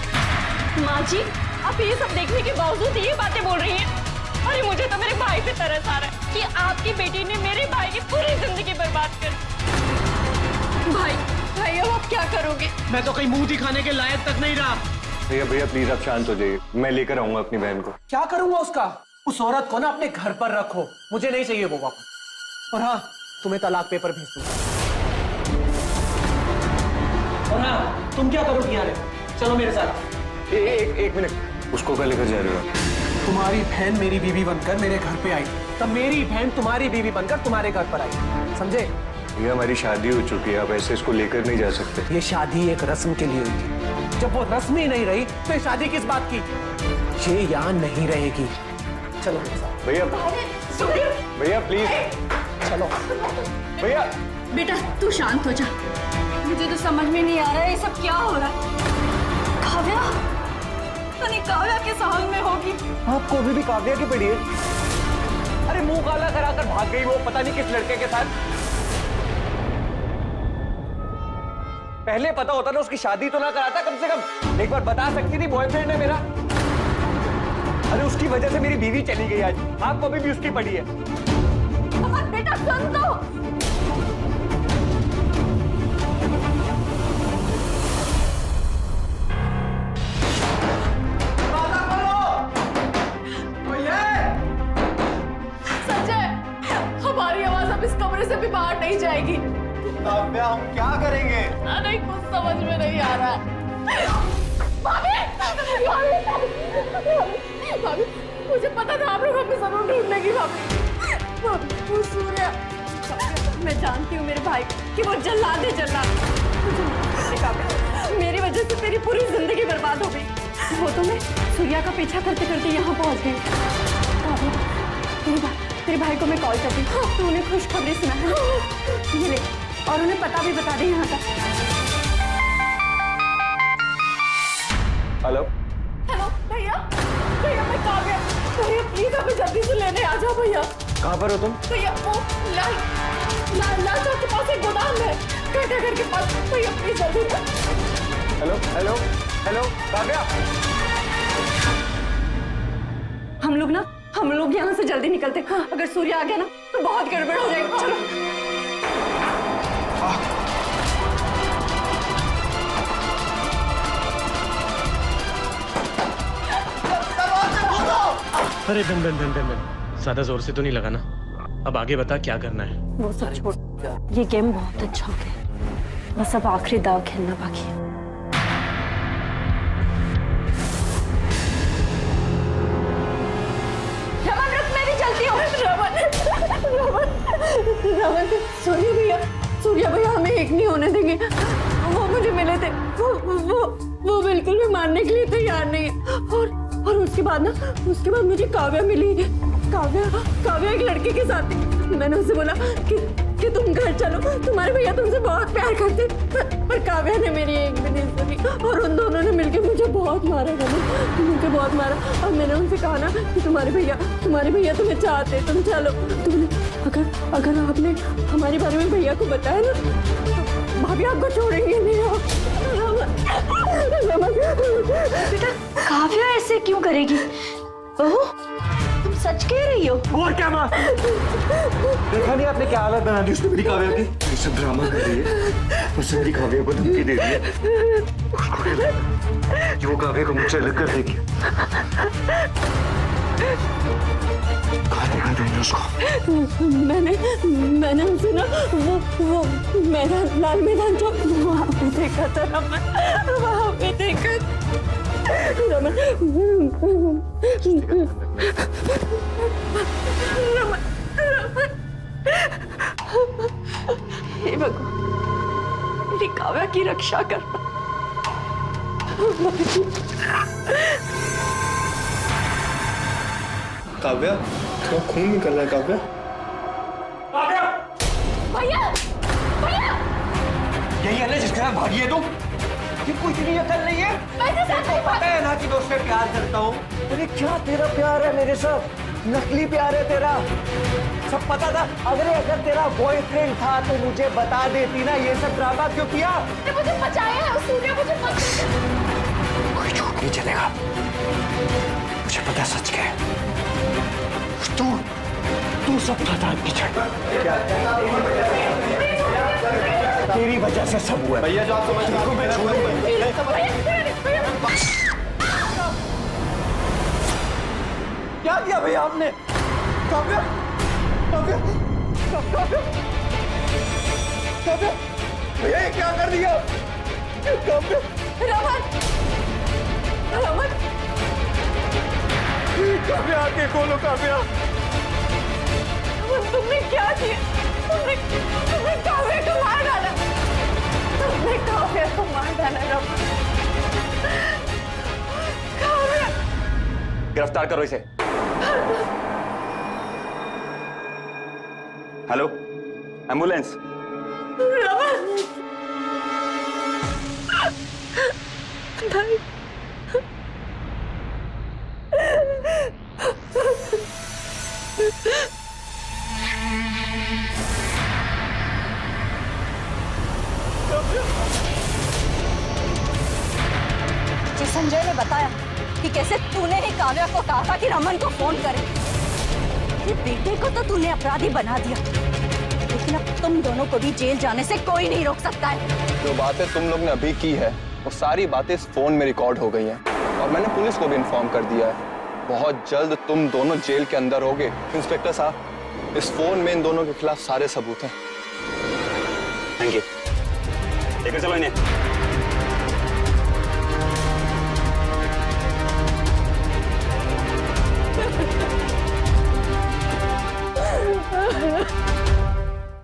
माँ जी, आप ये सब देखने के बावजूद ये बातें बोल रही हैं। अरे मुझे तो मेरे भाई पे तरस आ रहा है कि आपकी बेटी ने मेरे भाई की पूरी जिंदगी बर्बाद कर दी। भाई अब आप क्या करोगे? मैं तो कहीं मुंह दिखाने के लायक तक नहीं रहा। भैया प्लीज आप शांत हो जाइए, मैं लेकर आऊंगा अपनी बहन को। क्या करूंगा उसका? उस औरत को ना अपने घर पर रखो, मुझे नहीं चाहिए वो वापस। और हाँ, तुम्हें तलाक पेपर भेज दूंगा। और हाँ, तुम क्या करोगी यार? चलो मेरे साथ। एक मिनट, उसको क्या लेकर जा रहे हो? तुम्हारी बहन मेरी बीवी बनकर मेरे घर पे आई, तब मेरी बहन तुम्हारी बीवी बनकर तुम्हारे घर पर आई, समझे? भैया हमारी शादी हो चुकी है, आप ऐसे इसको लेकर नहीं जा सकते। ये शादी एक रस्म के लिए हुई थी। जब वो रस्म ही नहीं रही तो ये शादी किस बात की? ये यहाँ नहीं रहेगी। चलो मेरे साथ। भैया प्लीज चलो। भैया। बेटा तू शांत हो जा। मुझे तो समझ में नहीं आ रहा है ये सब क्या हो रहा है। काव्या, तनी काव्या किस हाल में होगी? आपको अभी भी काव्या की पड़ी है? अरे मुंह काला कराकर भाग गई वो, पता नहीं किस लड़के के साथ। पहले पता होता ना, उसकी शादी तो ना कराता कम से कम। एक बार बता सकती थी बॉयफ्रेंड है मेरा। अरे उसकी वजह से मेरी बीवी चली गई आज, आपको अभी भी उसकी पड़ी है। बेटा सुन तो। संजय, हमारी आवाज अब इस कमरे से भी बाहर नहीं जाएगी। काव्या, हम क्या करेंगे? नहीं, कुछ समझ में नहीं आ रहा। भाभी, मुझे पता था आप लोग हमें जरूर ढूंढ लेगी। भाभी, सूर्या, मैं जानती हूँ मेरे भाई कि वो जल्लाद है, जल्लाद। मेरी वजह से तेरी पूरी जिंदगी बर्बाद हो गई। वो तो मैं सूर्या का पीछा करते करते यहाँ पहुँच गई। तेरे भाई को मैं कॉल करती हूँ। तो उन्हें खुशखबरी सुना है। ये ले, और उन्हें पता भी बता दे यहाँ का। हेलो हेलो भैया, भैया मैं काव्या, भैया प्लीज हमें जल्दी से लेने आ जाओ भैया। कहाँ पर हो तुम? भैया वो लाल चौक के पास एक गोदाम है, घंटाघर के पास। भैया प्लीज जल्दी। हेलो हेलो हेलो काव्या, हम लोग यहाँ से जल्दी निकलते। अगर सूर्य आ गया ना तो बहुत गड़बड़ हो जाएगी। चलो। अरे बन ज्यादा जोर से तो नहीं लगा ना? अब आगे बता क्या करना है? वो सब छोड़, ये गेम बहुत अच्छा हो गया, बस अब आखिरी दाव खेलना बाकी है। रमन रुक, मैं भी चलती हूँ। रमन सूर्य भैया हमें एक नहीं होने देंगे। वो मुझे मिले थे, वो बिल्कुल भी मानने के लिए तैयार नहीं है। और उसके बाद मुझे काव्या मिली। काव्या एक लड़के के साथ थी। मैंने उससे बोला कि तुम घर चलो, तुम्हारे भैया तुमसे बहुत प्यार करते। पर काव्या ने मेरी एक भी नहीं सुनी, और उन दोनों ने मिलकर मुझे बहुत मारा। मुझे बहुत मारा। और मैंने उनसे कहा ना कि तुम्हारे भैया तुम्हें चाहते, तुम चलो। तुमने अगर आपने हमारे बारे में भैया को बताया ना तो भाभी आपको छोड़ेंगे नहीं। बेटा काव्या ऐसे क्यों करेगी? बहू तुम सच कह रही हो? और क्या माँ? देखा नहीं आपने क्या हालत बना दी उसने मेरी काव्या की? ये सब ड्रामा कर रही है, उसने मेरी काव्या को धमकी दे दी है। उसको कहना कि वो काव्या को मुझसे अलग कर देगी। कहाँ देंगे उसको? मैंने उसे ना वो लाल मैदान चौक वहाँ पे देखा था। वहाँ पे देखा रमन। हे भगवान, मेरी काव्या की रक्षा करना। काव्या, तो खून निकल रहा है काव्या। भैया यही है ना जिसके साथ भागी है तुम? ये कुछ नहीं अकल नहीं है। देखो पता है ना कि मैं उससे प्यार करता हूँ। अरे क्या तेरा प्यार है मेरे साथ? नकली प्यार है तेरा। सब पता था। अगर तेरा बॉयफ्रेंड था तो मुझे बता देती ना। ये सब ड्रामा क्यों किया? मुझे बचाया है सूर्य, मुझे कोई झूठ नहीं चलेगा। मुझे पता सच क्या है। तू सब फसाद की जड़। तेरी वजह से सब हुआ। भैया जो आप समझ रहे हो मैं क्या किया भैया आपने? काव्या भैया ये क्या कर दिया? रमन काव्या आके खोलो काव्या। तुमने क्या किया? तुमने काव्या को मार डाला। रमन। काव्या, गिरफ्तार करो इसे। Hello ambulance. भाई जी संजय ने बताया कि कैसे तूने ही काव्या को कहा था कि रमन को फोन करे। ये बेटे को तो तूने अपराधी बना दिया, लेकिन अब तुम दोनों को भी जेल जाने से कोई नहीं रोक सकता है। जो बातें तुम लोग ने अभी की है वो सारी बातें इस फोन में रिकॉर्ड हो गई हैं और मैंने पुलिस को भी इन्फॉर्म कर दिया है। बहुत जल्द तुम दोनों जेल के अंदर होगे। इंस्पेक्टर साहब, इस फोन में इन दोनों के खिलाफ सारे सबूत हैं। Thank you. लेकर चलो इन्हें।